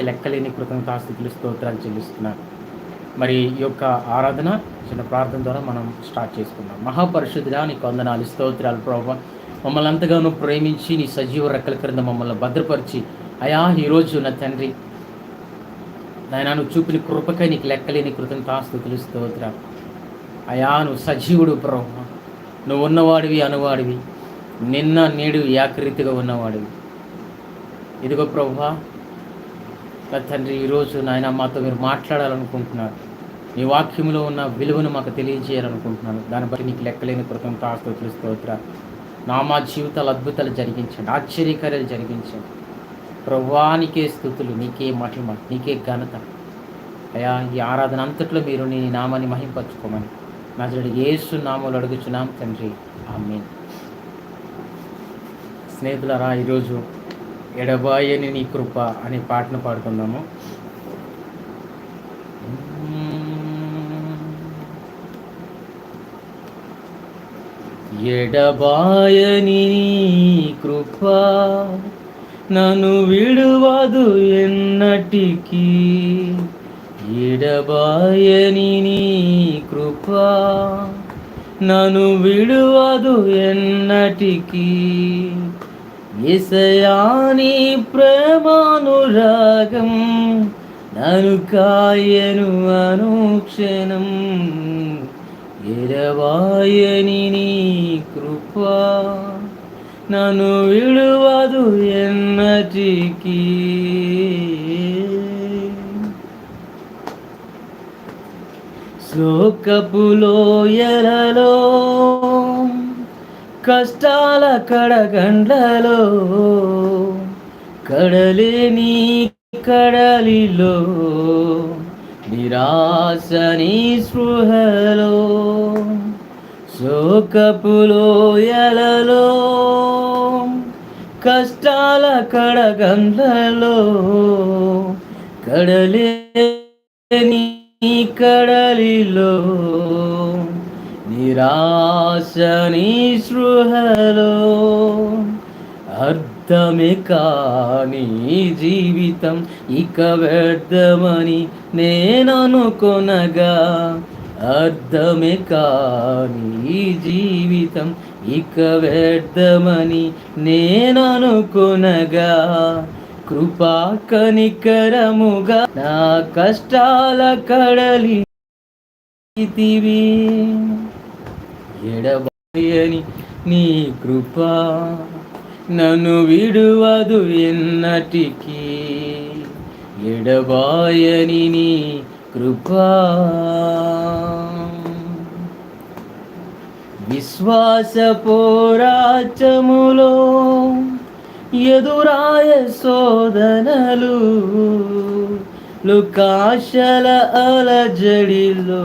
లెక్కలేని కృతజ్ఞతాస్తుతులు స్తోత్రాలు చెల్లిస్తున్నాను. మరి ఈ యొక్క ఆరాధన చిన్న ప్రార్థన ద్వారా మనం స్టార్ట్ చేసుకుందాం. మహాపరిశుద్ధుడా నీకు వందనాలు, స్తోత్రాలు ప్రభువా. మమ్మల్ని అంతగానో ప్రేమించి నీ సజీవ రెక్కల క్రింద మమ్మల్ని భద్రపరిచి అయా ఈరోజు నా తండ్రి నాయనా నువ్వు చూపిన కృపకై నీకు లెక్కలేని కృతజ్ఞతాస్తుతులు స్తోత్రాలు. అయా నువ్వు సజీవుడు ప్రభువా, నువ్వు ఉన్నవాడివి అనువాడివి, నిన్న నేడు ఏకరీతిగా ఉన్నవాడివి. ఇదిగో ప్రభువా నా తండ్రి, ఈరోజు నాయన మాతో మీరు మాట్లాడాలనుకుంటున్నారు. నీ వాక్యంలో ఉన్న విలువను మాకు తెలియజేయాలనుకుంటున్నాను. దాన్ని బట్టి నీకు లెక్కలేని కృతజ్ఞతాస్తుతులు స్తోత్రాలు. మా జీవితాలు అద్భుతాలు జరిగించండి, ఆశ్చర్యకార్యాలు జరిగించండి ప్రభువా. నీకే స్తుతులు, నీకే మహిమ, నీకే ఘనత. అయా ఈ ఆరాధన అంతట్లో మీరు నీ నామాన్ని మహింపరచుకోమని నజరేయుడైన యేసు నామములో అడుగుచున్నాం తండ్రి, ఆమేన్. స్నేహితులారా, ఈరోజు ఎడబాయని నీ కృప అనే పాటను పాడుకుందాము. ఎడబాయని నీ కృప నన్ను విడువదు ఎన్నటికీ, ఎడబాయని నీ కృప నన్ను విడువదు ఎన్నటికీ. యేసయ్యా నీ ప్రేమానురాగం నన్ను కాయను అనుక్షణం, ఎడబాయని నీ కృప నన్ను విడువదు ఎన్నటికీ. శోకపు లోయలలో కష్టాల కడగండ్లలో కడలేని కడలిలో నిరాశ నీ స్పృహలో, శోకపు లోయలలో కష్టాల కడగండ్లలో కడలేని కడలిలో నిరాశ నీ స్పృహలో, అర్థమే కాని జీవితం ఇక వ్యర్థమని నేననుకొనగా, అర్థమే కాని జీవితం ఇక వ్యర్థమని నేననుకొనగా, కృపా కనికరముగా నా కష్టాల కడలి ఎడబాయని నీ కృప నన్ను విడువదు ఎన్నటికీ, ఎడబాయని నీ కృప. విశ్వాస పోరాటములో ఎదురాయ శోధనలు, లోకాశల అలజడిలో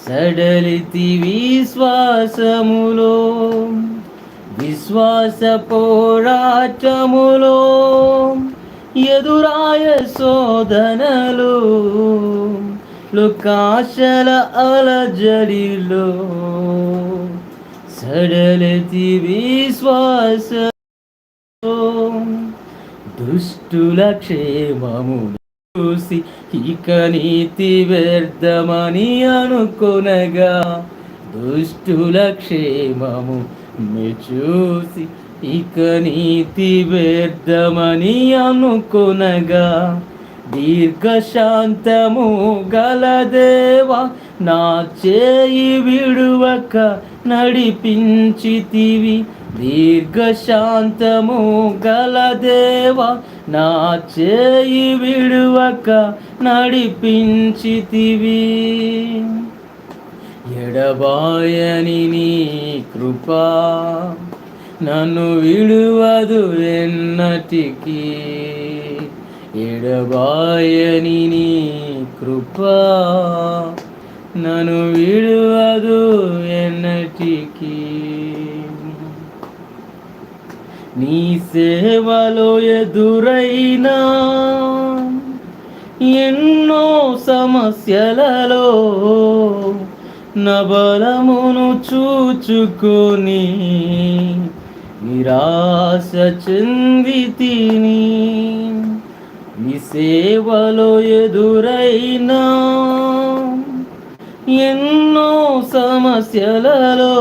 సడలితి విశ్వాసములో, విశ్వాస పోరాటములో ఎదురాయ శోధనలు, లోకాశల అలజడిలో సడలితి విశ్వాస, దుష్టుల క్షేమము చూసి ఇక నీతి వ్యర్థమని అనుకొనగా, దుష్టుల క్షేమము చూసి ఇక నీతి వ్యర్థమని అనుకొనగా, దీర్ఘశాంతము గల దేవా నా చేయి విడువక నడిపించితివి, దీర్ఘశాంతము గల దేవా నా చేయి విడువక నడిపించితివి, ఎడబాయని నీ కృప నన్ను విడువదు ఎన్నటికీ, ఎడబాయని నీ కృప నన్ను విడువదు ఎన్నటికీ. నీ సేవలో ఎదురైనా ఎన్నో సమస్యలలో నా బలమును చూచుకొని నిరాశ చెందితిని, నీ సేవలో ఎదురైనా ఎన్నో సమస్యలలో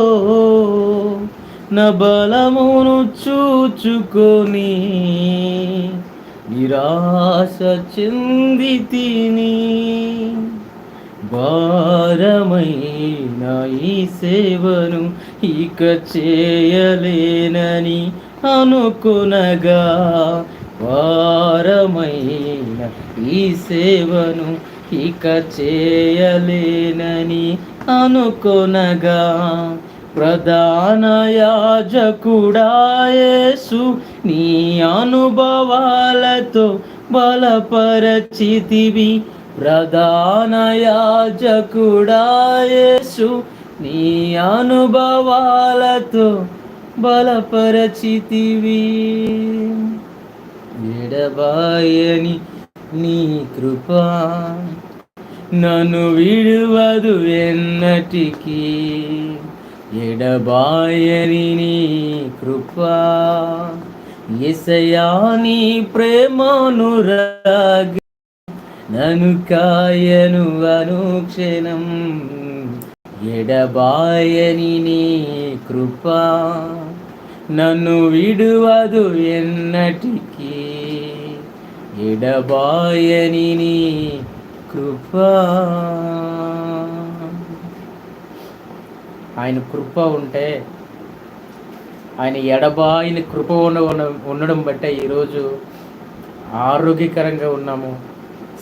నా బలమును చూచుకొని నిరాశ చెంది తిని భారమైన ఈ సేవను ఇక చేయలేనని అనుకునగా భారమైన ఈ సేవను ఇక చేయలేనని అనుకొనగా ప్రధాన యాజకుడా యేసు నీ అనుభవాలతో బలపరచితివి. ప్రధాన యాజకుడా యేసు నీ అనుభవాలతో బలపరచితివి. ఎడబాయని నీ కృప నన్ను విడువదు ఎన్నటికీ. ఎడబాయని నీ కృప యేసయ్యా నీ ప్రేమానురాగ నన్ను కాయను అనుక్షణం. ఎడబాయని నీ కృప నన్ను విడువదు ఎన్నటికీ. ఎడబాయని నీ కృప. ఆయన కృప ఉంటే, ఆయన ఎడబాయిని కృప ఉండడం బట్టే ఈరోజు ఆరోగ్యకరంగా ఉన్నాము,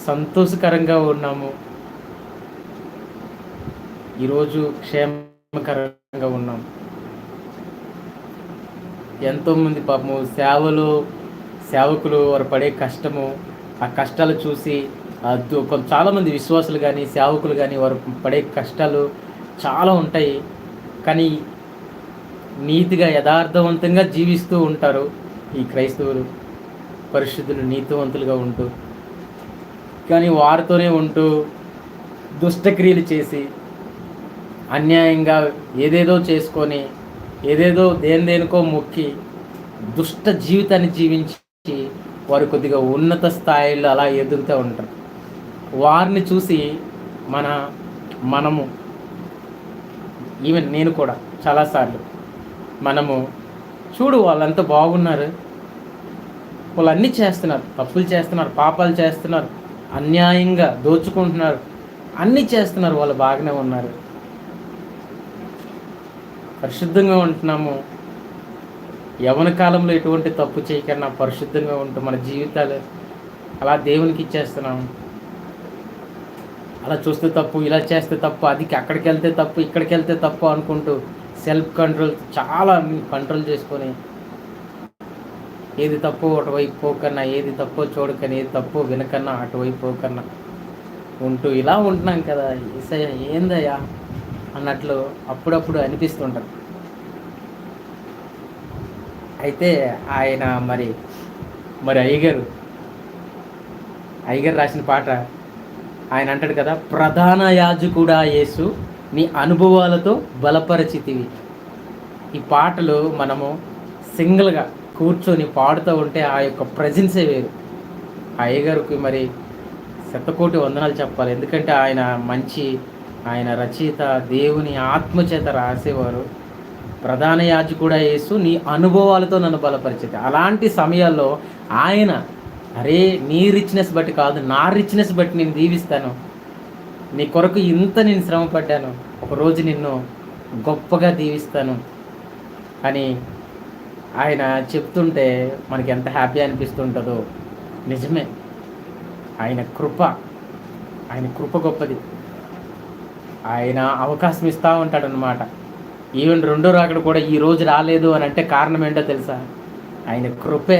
సంతోషకరంగా ఉన్నాము, ఈరోజు క్షేమకరంగా ఉన్నాము. ఎంతోమంది పాపము సేవకులు వారు పడే కష్టము, ఆ కష్టాలు చూసి చాలామంది విశ్వాసులు కానీ సేవకులు కానీ వారు పడే కష్టాలు చాలా ఉంటాయి. కానీ నీతిగా యథార్థవంతంగా జీవిస్తూ ఉంటారు ఈ క్రైస్తవులు, పరిశుద్ధులు, నీతివంతులుగా ఉంటూ. కానీ వారితోనే ఉంటూ దుష్టక్రియలు చేసి అన్యాయంగా ఏదేదో చేసుకొని ఏదేదో దేనికో మొక్కి దుష్ట జీవితాన్ని జీవించి వారు కొద్దిగా ఉన్నత స్థాయిలో అలా ఎదుగుతూ ఉంటారు. వారిని చూసి మనము ఈవెన్ నేను కూడా చాలాసార్లు మనము చూడు వాళ్ళంతా బాగున్నారు, వాళ్ళు అన్నీ చేస్తున్నారు, తప్పులు చేస్తున్నారు, పాపాలు చేస్తున్నారు, అన్యాయంగా దోచుకుంటున్నారు, అన్నీ చేస్తున్నారు, వాళ్ళు బాగానే ఉన్నారు, పరిశుద్ధంగా ఉంటున్నాము. యవ్వన కాలంలో ఎటువంటి తప్పు చేయకన్నా పరిశుద్ధంగా ఉంటూ మన జీవితాలు అలా దేవునికి ఇచ్చేస్తున్నాము. అలా చూస్తే తప్పు, ఇలా చేస్తే తప్పు, అది అక్కడికి వెళ్తే తప్పు, ఇక్కడికి వెళ్తే తప్పు అనుకుంటూ సెల్ఫ్ కంట్రోల్ చాలా కంట్రోల్ చేసుకొని ఏది తప్పు అటువైపు పోకన్నా, ఏది తప్పో చూడకన్నా, ఏది తప్పు వినకన్నా అటువైపు పోకన్నా ఉంటూ ఇలా ఉంటున్నాం కదా. ఏసయ్య ఏందయ్యా అన్నట్లు అప్పుడప్పుడు అనిపిస్తుంటారు. అయితే ఆయన మరి అయ్యగారు రాసిన పాట ఆయన అంటాడు కదా, ప్రధాన యాజకుడా యేసు నీ అనుభవాలతో బలపరచితివి. ఈ పాటలు మనము సింగిల్గా కూర్చొని పాడుతూ ఉంటే ఆ యొక్క ప్రజెన్సే వేరు. ఆ అయ్యగారికి మరి శతకోటి వందనాలు చెప్పాలి. ఎందుకంటే ఆయన రచయిత, దేవుని ఆత్మచేత రాసేవారు. ప్రధాన యాజకుడా యేసు నీ అనుభవాలతో నన్ను బలపరిచేది. అలాంటి సమయాల్లో ఆయన అరే నీ రిచ్నెస్ బట్టి కాదు, నా రిచ్నెస్ బట్టి నేను దీవిస్తాను, నీ కొరకు ఇంత నేను శ్రమ పడ్డాను, ఒకరోజు నిన్ను గొప్పగా దీవిస్తాను అని ఆయన చెప్తుంటే మనకి ఎంత హ్యాపీ అనిపిస్తుంటుందో. నిజమే, ఆయన కృప గొప్పది. ఆయన అవకాశం ఇస్తూ ఉంటాడనమాట. ఈవెన్ రెండో రాకడ కూడా ఈరోజు రాలేదు అని అంటే కారణం ఏంటో తెలుసా? ఆయన కృపే.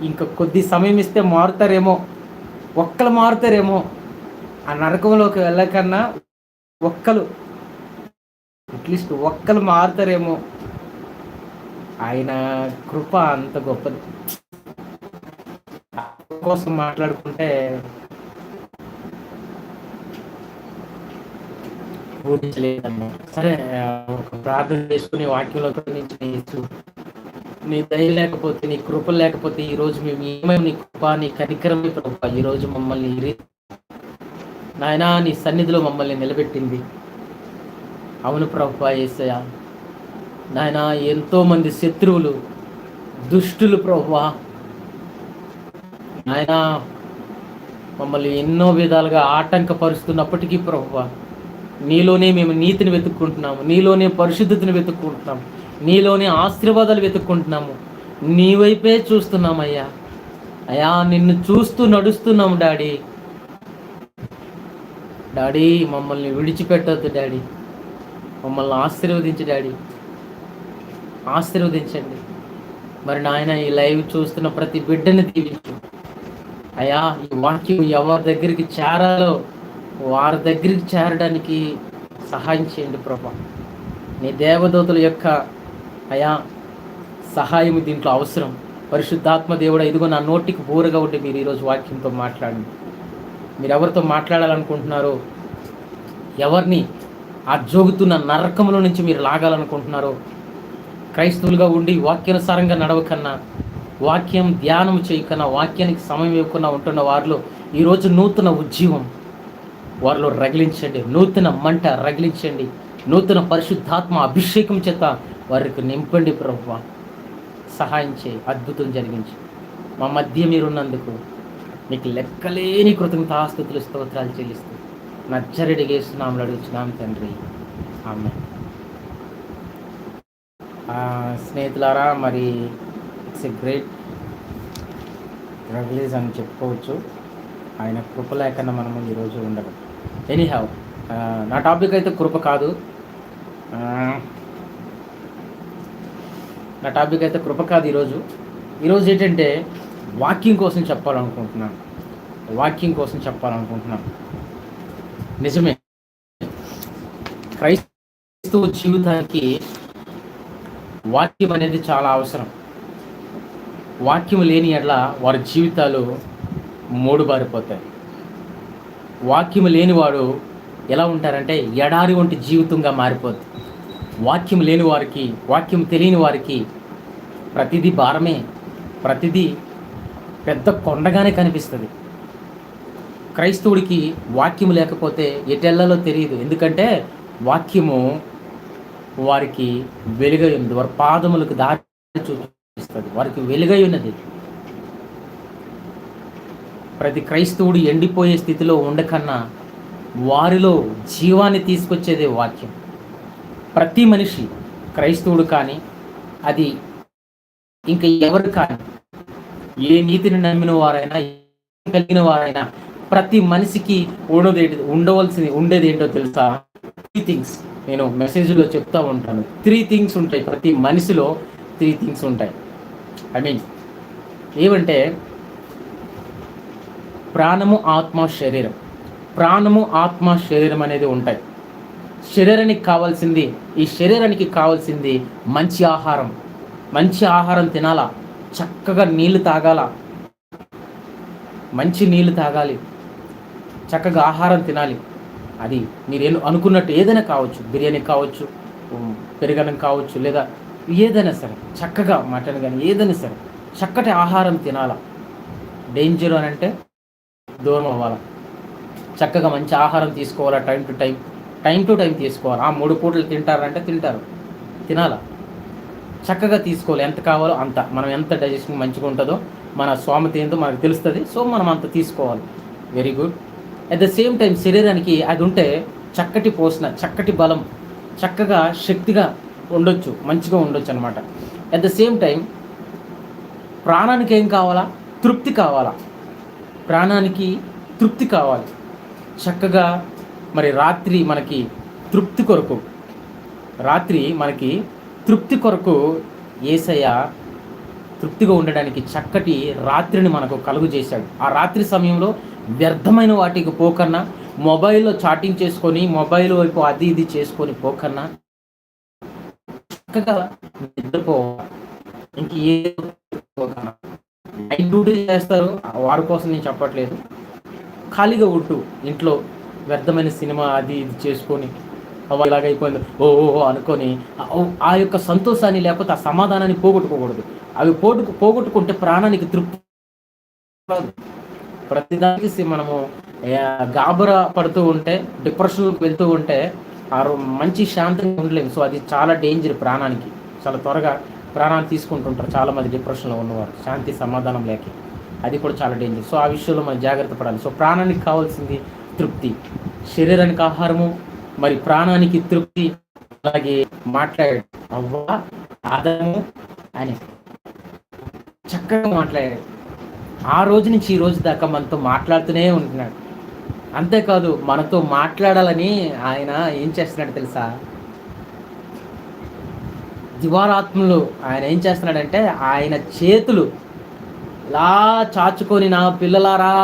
ఇంకా కొద్ది సమయం ఇస్తే ఒక్కలు మారుతారేమో, ఆ నరకంలోకి వెళ్ళకన్నా అట్లీస్ట్ ఒక్కలు మారుతారేమో. ఆయన కృప అంత గొప్పది. కోసం మాట్లాడుకుంటే పూర్తించలేదన్నమాట. సరే, ఒక ప్రార్థన చేసుకుని వాక్యంలో నుంచి నీ దయ లేకపోతే, నీ కృప లేకపోతే ఈరోజు మేము ఏమేమి నీ కృప, నీ కనికరమే ప్రభా ఈరోజు మమ్మల్ని నాయనా నీ సన్నిధిలో మమ్మల్ని నిలబెట్టింది. అవును ప్రభా యేసయ్య, నాయనా ఎంతోమంది శత్రువులు, దుష్టులు ప్రభా నాయనా మమ్మల్ని ఎన్నో విధాలుగా ఆటంకపరుస్తున్నప్పటికీ ప్రభువా, నీలోనే మేము నీతిని వెతుక్కుంటున్నాము, నీలోనే పరిశుద్ధతను వెతుక్కుంటున్నాము, నీలోనే ఆశీర్వాదాలు వెతుక్కుంటున్నాము, నీ వైపే చూస్తున్నామయ్యా. అయ్యా నిన్ను చూస్తూ నడుస్తున్నాము డాడీ. డాడీ మమ్మల్ని విడిచిపెట్టొద్దు డాడీ, మమ్మల్ని ఆశీర్వదించు డాడీ, ఆశీర్వదించండి. మరి నాయన ఈ లైవ్ చూస్తున్న ప్రతి బిడ్డని దీవించు అయ్యా. ఈ వాక్యం ఎవరి దగ్గరికి చేరాలో వారి దగ్గరికి చేరడానికి సహాయం చేయండి ప్రభా. నీ దేవదూతల యొక్క అయా సహాయం దీంట్లో అవసరం. పరిశుద్ధాత్మ దేవుడా, ఇదిగో నా నోటికి బూరగా ఉండి మీరు ఈరోజు వాక్యంతో మాట్లాడండి. మీరు ఎవరితో మాట్లాడాలనుకుంటున్నారో, ఎవరిని ఆ జోగుతున్న నరకంలో నుంచి మీరు లాగాలనుకుంటున్నారో, క్రైస్తవులుగా ఉండి వాక్యానుసారంగా నడవకన్నా, వాక్యం ధ్యానం చేయకన్నా, వాక్యానికి సమయం ఇవ్వకుండా ఉంటున్న వారిలో ఈరోజు నూతన ఉజ్జీవం వారిలో రగిలించండి, నూతన మంట రగిలించండి, నూతన పరిశుద్ధాత్మ అభిషేకం చేత వారికి నింపండి ప్రభువా. సహాయం చేయి, అద్భుతం జరిగించి మా మధ్య మీరున్నందుకు మీకు లెక్కలేని కృతజ్ఞతాస్తుతులు స్తోత్రాలు చెల్లిస్తూ నచ్చరెడి యేసునామములో అడుగుచున్నాం తండ్రి, ఆమేన్. స్నేహితులారా, మరి ఇట్స్ ఎ గ్రేట్ ప్రివిలేజ్ అని చెప్పుకోవచ్చు. ఆయన కృప లేకుండా మనము ఈరోజు ఉండదు. ఎనీహౌ, నా టాపిక్ అయితే కృప కాదు, నా టాపిక్ అయితే కృప కాదు. ఈరోజు ఏంటంటే వాక్యం కోసం చెప్పాలనుకుంటున్నాను. నిజమే, క్రైస్తవ జీవితానికి వాక్యం అనేది చాలా అవసరం. వాక్యం లేని ఎడల వారి జీవితాలు మూడుబారిపోతాయి. వాక్యం లేనివాడు ఎలా ఉంటారంటే ఎడారి వంటి జీవితంగా మారిపోతుంది. వాక్యం లేని వారికి, వాక్యం తెలియని వారికి ప్రతిదీ భారమే, ప్రతిదీ పెద్ద కొండగానే కనిపిస్తుంది. క్రైస్తవుడికి వాక్యం లేకపోతే ఎటెళ్లలో తెలియదు. ఎందుకంటే వాక్యము వారికి వెలుగై ఉన్నది, వారి పాదములకు దారి చూపిస్తుంది, వారికి వెలుగై ఉన్నది. ప్రతి క్రైస్తవుడు ఎండిపోయే స్థితిలో ఉండకన్నా వారిలో జీవాన్ని తీసుకొచ్చేదే వాక్యం. ప్రతి మనిషి, క్రైస్తవుడు కానీ, అది ఇంకా ఎవరు కానీ, ఏ నీతిని నమ్మిన వారైనా, కలిగిన వారైనా, ప్రతి మనిషికి ఉండేది ఏంటో తెలుసా? 3 things. నేను మెసేజ్లో చెప్తా ఉంటాను. 3 things ఉంటాయి ప్రతి మనిషిలో. 3 things ఉంటాయి. ఏమంటే ప్రాణము, ఆత్మ, శరీరం. ప్రాణము, ఆత్మ, శరీరం అనేది ఉంటాయి. ఈ శరీరానికి కావాల్సింది మంచి ఆహారం. మంచి ఆహారం తినాలా, చక్కగా నీళ్లు తాగాల, మంచి నీళ్లు తాగాలి, చక్కగా ఆహారం తినాలి. అది మీరు అనుకున్నట్టు ఏదైనా కావచ్చు, బిర్యానీ కావచ్చు, పెరుగన్నం కావచ్చు, లేదా ఏదైనా సరే, చక్కగా మటన్ కానీ ఏదైనా సరే చక్కటి ఆహారం తినాలా. డేంజర్ అని అంటే దూరం అవ్వాలా. చక్కగా మంచి ఆహారం తీసుకోవాలా, టైం టు టైం తీసుకోవాలి. 3 పూటలు తింటారంటే తినాలా, చక్కగా తీసుకోవాలి. ఎంత కావాలో అంత, మనం ఎంత డైజెషన్ మంచిగా ఉంటుందో, మన స్వామత ఏందో మనకు తెలుస్తుంది. సో మనం అంత తీసుకోవాలి. Very good. At the same time శరీరానికి అది ఉంటే చక్కటి పోషణ, చక్కటి బలం, చక్కగా శక్తిగా ఉండొచ్చు, మంచిగా ఉండొచ్చు అనమాట. అట్ ద సేమ్ టైం ప్రాణానికి ఏం కావాలా? తృప్తి కావాలా. ప్రాణానికి తృప్తి కావాలి. చక్కగా మరి రాత్రి మనకి తృప్తి కొరకు యేసయ్య తృప్తిగా ఉండడానికి చక్కటి రాత్రిని మనకు కలుగు చేశాడు. ఆ రాత్రి సమయంలో వ్యర్థమైన వాటికి పోకన్నా, మొబైల్లో చాటింగ్ చేసుకొని, మొబైల్ వైపు అది ఇది చేసుకొని పోకన్నా చక్కగా నిద్రపోవాలి. ఇంక నైట్ డ్యూటీ చేస్తారు, వారి కోసం నేను చెప్పట్లేదు. ఖాళీగా ఉంటూ ఇంట్లో వ్యర్థమైన సినిమా అది ఇది చేసుకొని ఇలాగైపోయింది ఓ ఓ అనుకొని ఆ యొక్క సంతోషాన్ని లేకపోతే ఆ సమాధానాన్ని పోగొట్టుకోకూడదు. అవి పోగొట్టుకుంటే ప్రాణానికి తృప్తి. ప్రతిదానికి మనము గాబరా పడుతూ ఉంటే, డిప్రెషన్‌లోకి వెళ్తూ ఉంటే మంచి శాంతిగా ఉండలేము. సో అది చాలా డేంజర్ ప్రాణానికి. చాలా త్వరగా ప్రాణాలు తీసుకుంటుంటారు చాలామంది డిప్రెషన్‌లో ఉన్నవారు, శాంతి సమాధానం లేక. అది కూడా చాలా డేంజర్. సో ఆ విషయంలో మనం జాగ్రత్త పడాలి. సో ప్రాణానికి కావాల్సింది తృప్తి, శరీరానికి ఆహారము, మరి ప్రాణానికి తృప్తి. అలాగే మాట్లాడాడు అవ్వ ఆదాము అని చక్కగా మాట్లాడాడు. ఆ రోజు నుంచి ఈ రోజు దాకా మనతో మాట్లాడుతూనే ఉంటున్నాడు. అంతేకాదు మనతో మాట్లాడాలని ఆయన ఏం చేస్తున్నాడు తెలుసా? దివారాత్మలు ఆయన ఏం చేస్తున్నాడంటే ఆయన చేతులు ఇలా చాచుకొని, నా పిల్లలారా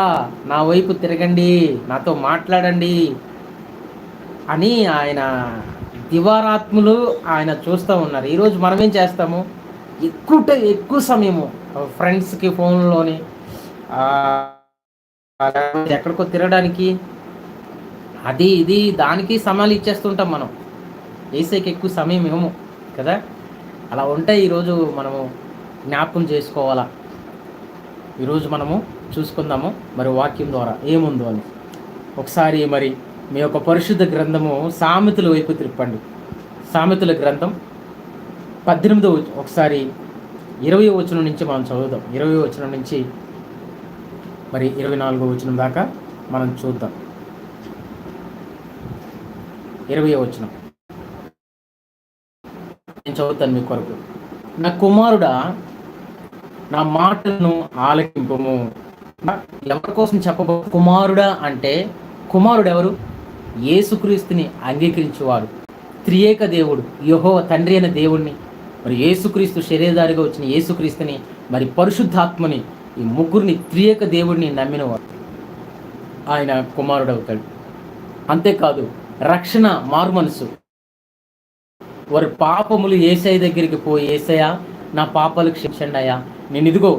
నా వైపు తిరగండి, నాతో మాట్లాడండి అని ఆయన దివారాత్ములు ఆయన చూస్తూ ఉన్నారు. ఈరోజు మనం ఏం చేస్తాము? ఎక్కువ సమయము ఫ్రెండ్స్కి ఫోన్లోని ఎక్కడికో తిరగడానికి అది ఇది దానికి సమయాలు ఇచ్చేస్తుంటాం మనం. ఏసైకి ఎక్కువ సమయం ఇవ్వము కదా. అలా ఉంటే ఈరోజు మనము జ్ఞాపకం చేసుకోవాలా. ఈరోజు మనము చూసుకుందాము మరి వాక్యం ద్వారా ఏముందో అని. ఒకసారి మరి మీ యొక్క పరిశుద్ధ గ్రంథము సామెతల వైపు తిప్పండి. సామెతల గ్రంథం 18వ ఒకసారి 20వ వచనం నుంచి మనం చదువుదాం. 20వ వచనం నుంచి మరి 24వ వచనం దాకా మనం చూద్దాం. 20వ వచనం నేను చదువుతాను మీ కొరకు. నా కుమారుడా నా మాటలను ఆలకింపము. ఎవరి కోసం చెప్పబో కుమారుడా అంటే కుమారుడు ఎవరు? యేసుక్రీస్తుని అంగీకరించేవాడు. త్రియేక దేవుడు యెహోవా తండ్రి అయిన దేవుణ్ణి, మరి యేసుక్రీస్తు శరీరధారిగా వచ్చిన యేసుక్రీస్తుని, మరి పరిశుద్ధాత్మని, ఈ ముగ్గురిని త్రియేక దేవుడిని నమ్మినవాడు ఆయన కుమారుడు అవుతాడు. అంతేకాదు రక్షణ, మారుమనసు. వారి పాపములు యేసయ్య దగ్గరికి పోయి, యేసయ్య నా పాపాలు క్షమించండి అయ్యా, నేను ఇదిగో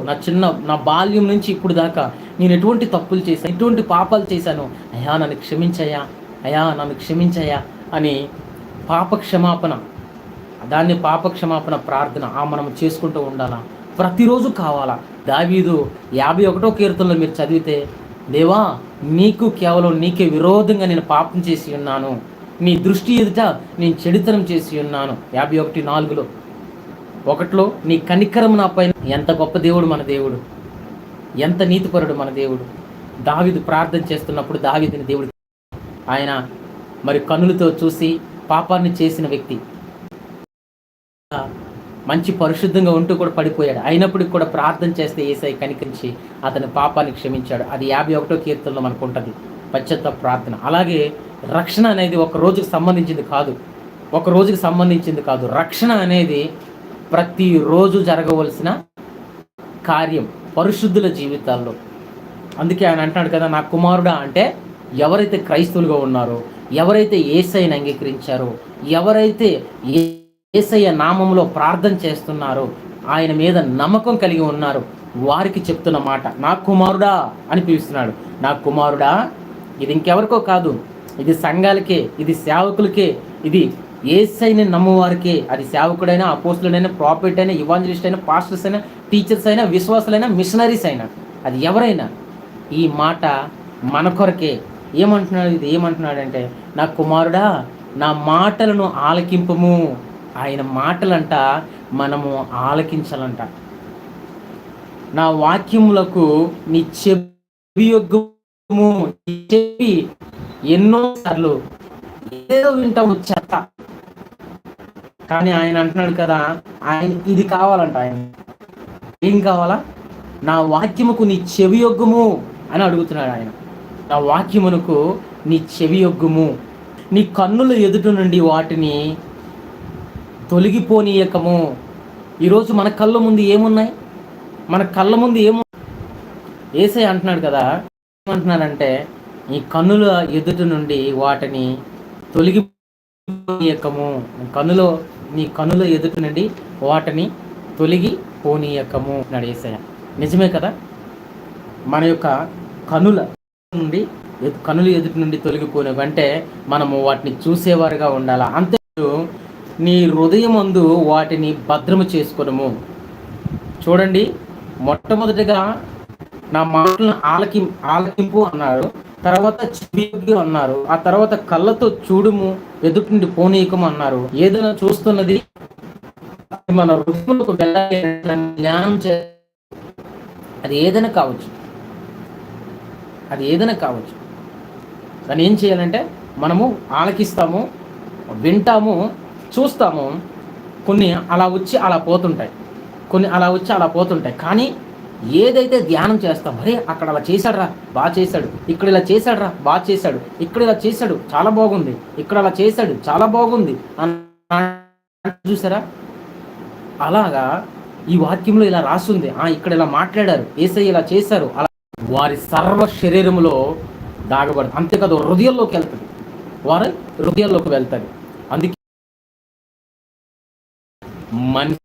నా బాల్యం నుంచి ఇప్పుడు దాకా నేను ఎటువంటి తప్పులు చేశాను, ఎటువంటి పాపాలు చేశాను, అయ్యా నన్ను క్షమించయ్యా, అయ్యా నన్ను క్షమించయ్యా అని పాపక్షమాపణ, దాన్ని పాపక్షమాపణ ప్రార్థన మనం చేసుకుంటూ ఉండాలా, ప్రతిరోజు కావాలా. దావీదు 51వ కీర్తనలో మీరు చదివితే, దేవా నీకు కేవలం నీకే విరోధంగా నేను పాపం చేసి ఉన్నాను, నీ దృష్టి ఎదుట నేను చెడుతనం చేసి ఉన్నాను. 51:4లో 1లో నీ కనికరం నా పైన. ఎంత గొప్ప దేవుడు మన దేవుడు, ఎంత నీతిపరుడు మన దేవుడు. దావీదు ప్రార్థన చేస్తున్నప్పుడు దావీదుని దేవుడు ఆయన మరి కన్నులతో చూసి పాపాన్ని చేసిన వ్యక్తి, మంచి పరిశుద్ధంగా ఉంటూ కూడా పడిపోయాడు. అయినప్పటికి కూడా ప్రార్థన చేస్తే యేసయ్య కనికరించి అతని పాపాన్ని క్షమించాడు. అది 51వ కీర్తనలో మనకు ఉంటుంది, పశ్చాత్తాప ప్రార్థన. అలాగే రక్షణ అనేది ఒక రోజుకి సంబంధించింది కాదు. రక్షణ అనేది ప్రతిరోజు జరగవలసిన కార్యం పరిశుద్ధుల జీవితాల్లో. అందుకే ఆయన అంటున్నాడు కదా, నా కుమారుడా అంటే ఎవరైతే క్రైస్తవులుగా ఉన్నారో, ఎవరైతే యేసయ్యను అంగీకరించారో, ఎవరైతే యేసయ్య నామంలో ప్రార్థన చేస్తున్నారో, ఆయన మీద నమ్మకం కలిగి ఉన్నారు, వారికి చెప్తున్న మాట నా కుమారుడా అని పిలుస్తున్నాడు. నా కుమారుడా, ఇది ఇంకెవరికో కాదు, ఇది సంఘాలకే, ఇది సేవకులకే, ఇది యేసయ్యని నమ్మువారికే. అది సేవకుడైనా, అపోస్తులైనా, ప్రాఫెట్ అయినా, ఇవాంజలిస్ట్ అయినా, పాస్టర్స్ అయినా, టీచర్స్ అయినా, విశ్వాసులైనా, మిషనరీస్ అయినా, అది ఎవరైనా ఈ మాట మన కొరకే. ఏమంటున్నాడంటే నా కుమారుడా నా మాటలను ఆలకింపము. ఆయన మాటలంట మనము ఆలకించాలంట. నా వాక్యములకు నీ చెవియొగ్గుము. చెవి ఎన్నోసార్లు ఏదో వింటాము చెత్త, కానీ ఆయన అంటున్నాడు కదా, ఆయన ఇది కావాలంట. ఆయన ఏం కావాలా? నా వాక్యముకు నీ చెవియొగ్గుము అని అడుగుతున్నాడు ఆయన. నా వాక్యమునకు నీ చెవియొగ్గుము, నీ కన్నుల ఎదుట నుండి వాటిని తొలగిపోనీయకము. ఈరోజు మన కళ్ళ ముందు ఏమున్నాయి? యేసయ్య అంటున్నాడు కదా, ఏమంటున్నాడంటే ఈ కన్నుల ఎదుట నుండి వాటిని తొలగిపోనీయకము. నీ కన్నుల ఎదుట నుండి వాటిని తొలగిపోనీయకము అన్నాడు యేసయ్య. నిజమే కదా, మన యొక్క కనుల నుండి కనులు ఎదుటి నుండి తొలగిపోయినవి అంటే మనము వాటిని చూసేవారుగా ఉండాలా. అంతే నీ హృదయమందు వాటిని భద్రము చేసుకొనుము. చూడండి, మొట్టమొదటిగా నా మాటలను ఆలకింపు అన్నారు, తర్వాత చెవియొగ్గి అన్నారు, ఆ తర్వాత కళ్ళతో చూడుము, ఎదుటి నుండి పోనీయకము అన్నారు. ఏదైనా చూస్తున్నది మన హృదయంలోకి వెళ్ళాలి, జ్ఞానం అది ఏదైనా కావచ్చు, అది ఏదైనా కావచ్చు. దాన్ని ఏం చేయాలంటే మనము ఆలకిస్తాము, వింటాము, చూస్తాము. కొన్ని అలా వచ్చి అలా పోతుంటాయి, కొన్ని అలా వచ్చి అలా పోతుంటాయి. కానీ ఏదైతే ధ్యానం చేస్తాం, అరే అక్కడ అలా చేశాడురా బాగా చేశాడు, ఇక్కడ ఇలా చేశాడురా బాగా చేశాడు, ఇక్కడ ఇలా చేశాడు చాలా బాగుంది, ఇక్కడ అలా చేశాడు చాలా బాగుంది చూసారా, అలాగా ఈ వాక్యంలో ఇలా రాస్తుంది, ఇక్కడ ఇలా మాట్లాడారు, యేసయ్య ఇలా చేశారు, అలా వారి సర్వ శరీరంలో దాగబడుతుంది. అంతేకాదు హృదయంలోకి వెళ్తుంది, వారి హృదయాల్లోకి వెళ్తుంది. అందుకే మనిషి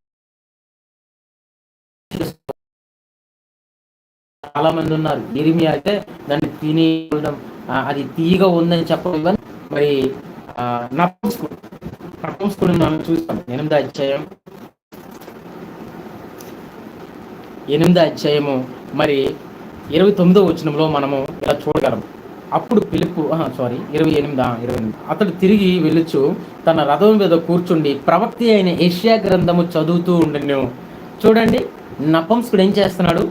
చాలా మంది ఉన్నారు. ఇరిమియా అయితే దాన్ని తినేయడం, అది తీయగా ఉందని చెప్పడం. మరి నపుంసకుడు మనం చూస్తాం 8వ అధ్యాయము మరి 29వ వచనంలో మనము ఇలా చూడగలం. అప్పుడు పిలుపు 28 అతడు తిరిగి వెళ్ళుచు తన రథం మీద కూర్చుండి ప్రవక్త అయిన యెషయా గ్రంథము చదువుతూ ఉండెను. చూడండి, నపుంసకుడు ఏం చేస్తున్నాడు?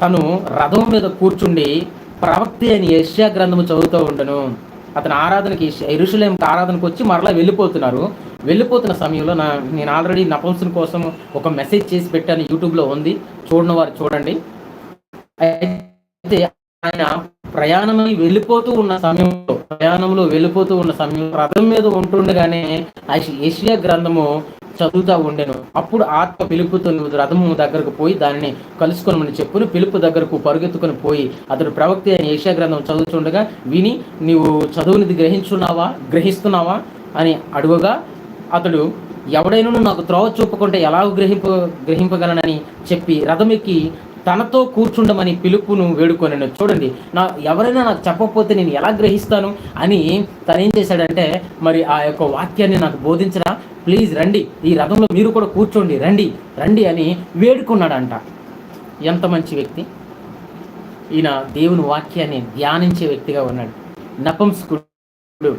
తను రథం మీద కూర్చుండి ప్రవక్త అయిన యెషయా గ్రంథము చదువుతూ ఉండను. అతను ఆరాధనకి యెరూషలేముకి ఆరాధనకు వచ్చి మరలా వెళ్ళిపోతున్న సమయంలో నేను ఆల్రెడీ నపుంసకుని కోసం ఒక మెసేజ్ చేసి పెట్టాను, యూట్యూబ్లో ఉంది, చూడని వారు చూడండి. అయితే ఆయన ప్రయాణంలో వెళ్ళిపోతూ ఉన్న సమయంలో రథం మీద ఉంటుండగానే యెషయా గ్రంథము చదువుతూ ఉండెను. అప్పుడు ఆత్మ పిలుపుతో నువ్వు రథము దగ్గరకు పోయి దానిని కలుసుకోమని చెప్పును. పిలుపు దగ్గరకు పరుగెత్తుకొని పోయి అతడు ప్రవక్త అయిన యెషయా గ్రంథం చదువుతుండగా విని, నీవు చదువునిది గ్రహిస్తున్నావా అని అడుగుగా, అతడు ఎవడైనా నాకు త్రోవ చూపకుంటే ఎలా గ్రహింపగలనని చెప్పి రథమెక్కి తనతో కూర్చుండమని పిలుపును వేడుకొనెను. చూడండి, ఎవరైనా నాకు చెప్పకపోతే నేను ఎలా గ్రహిస్తాను అని తనేం చేశాడంటే, మరి ఆ యొక్క వాక్యాన్ని నాకు బోధించరా, ప్లీజ్ రండి, ఈ రథంలో మీరు కూడా కూర్చోండి, రండి అని వేడుకున్నాడంట. ఎంత మంచి వ్యక్తి ఈయన! దేవుని వాక్యాన్ని ధ్యానించే వ్యక్తిగా ఉన్నాడు. నపుంసకుడు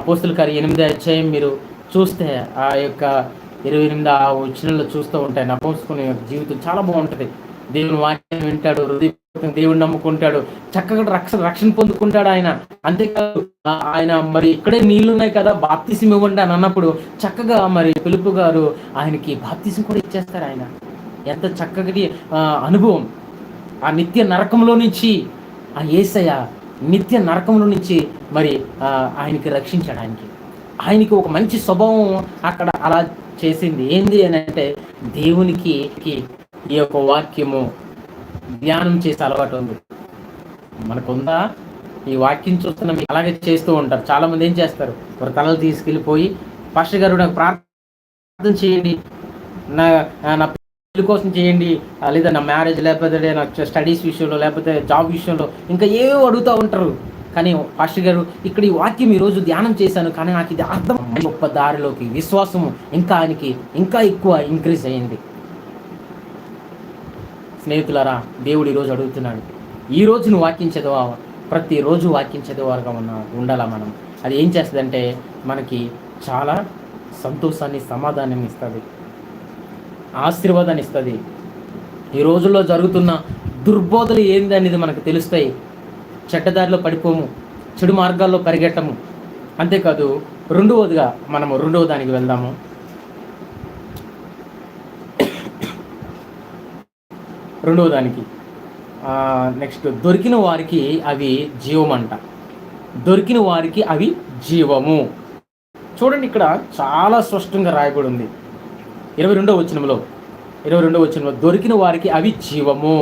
అపోస్తలుల కార్యం 8వ అధ్యాయం మీరు చూస్తే ఆ యొక్క 28 వచనంలో చూస్తూ ఉంటాయి. నపుంసకుని యొక్క జీవితం చాలా బాగుంటుంది. దేవుని వాక్యం వింటాడు, దేవుని నమ్ముకుంటాడు, చక్కగా రక్షణ పొందుకుంటాడు ఆయన. అంతేకాదు ఆయన మరి ఇక్కడే నీళ్లున్నాయి కదా, బాప్తిసం ఇవ్వండి అని అన్నప్పుడు చక్కగా మరి పిలుపు గారు ఆయనకి బాప్తిసం కూడా ఇచ్చేస్తారు. ఆయన ఎంత చక్కటి అనుభవం! ఆ నిత్య నరకంలో నుంచి ఆ యేసయ్య నిత్య నరకంలో నుంచి మరి ఆయనకి రక్షించాడు. ఆయనకి ఒక మంచి స్వభావం అక్కడ అలా చేసింది. ఏంది అని అంటే, దేవునికి ఈ యొక్క వాక్యము ధ్యానం చేసే అలవాటు ఉంది. మనకుందా? ఈ వాక్యం చూస్తున్న అలాగే చేస్తూ ఉంటారు. చాలా మంది ఏం చేస్తారు, వారి తలలు తీసుకెళ్ళిపోయి, పాస్టర్ గారు నాకు ప్రార్థన చేయండి, నా పెళ్లి కోసం చేయండి, లేదా నా మ్యారేజ్, లేకపోతే నా స్టడీస్ విషయంలో, లేకపోతే జాబ్ విషయంలో ఇంకా ఏవో అడుగుతూ ఉంటారు. కానీ పాస్టర్ గారు ఇక్కడ ఈ వాక్యం ఈరోజు ధ్యానం చేశాను, కానీ నాకు ఇది అర్థం. గొప్ప దారిలోకి విశ్వాసము ఆయనకి ఇంకా ఎక్కువ ఇంక్రీజ్ అయ్యింది. స్నేహితులారా, దేవుడు ఈరోజు అడుగుతున్నాడు, ఈరోజు నువ్వు వాక్యం చదవా? ప్రతిరోజు వాక్యం చదివేవారుగా ఉండాలా మనం. అది ఏం చేస్తుందంటే మనకి చాలా సంతోషాన్ని, సమాధానాన్ని ఇస్తుంది, ఆశీర్వాదాన్ని ఇస్తుంది. ఈ రోజుల్లో జరుగుతున్న దుర్బోధలు ఏంది అనేది మనకు తెలుస్తాయి. చెడ్డదారిలో పడిపోము, చెడు మార్గాల్లో పరిగెట్టము. అంతేకాదు రెండవదిగా మనము రెండవ దానికి వెళ్దాము. రెండవ దానికి నెక్స్ట్, దొరికిన వారికి అవి జీవమంట. దొరికిన వారికి అవి జీవము. చూడండి, ఇక్కడ చాలా స్పష్టంగా రాయబడి ఉంది 22వ వచనంలో. దొరికిన వారికి అవి జీవము.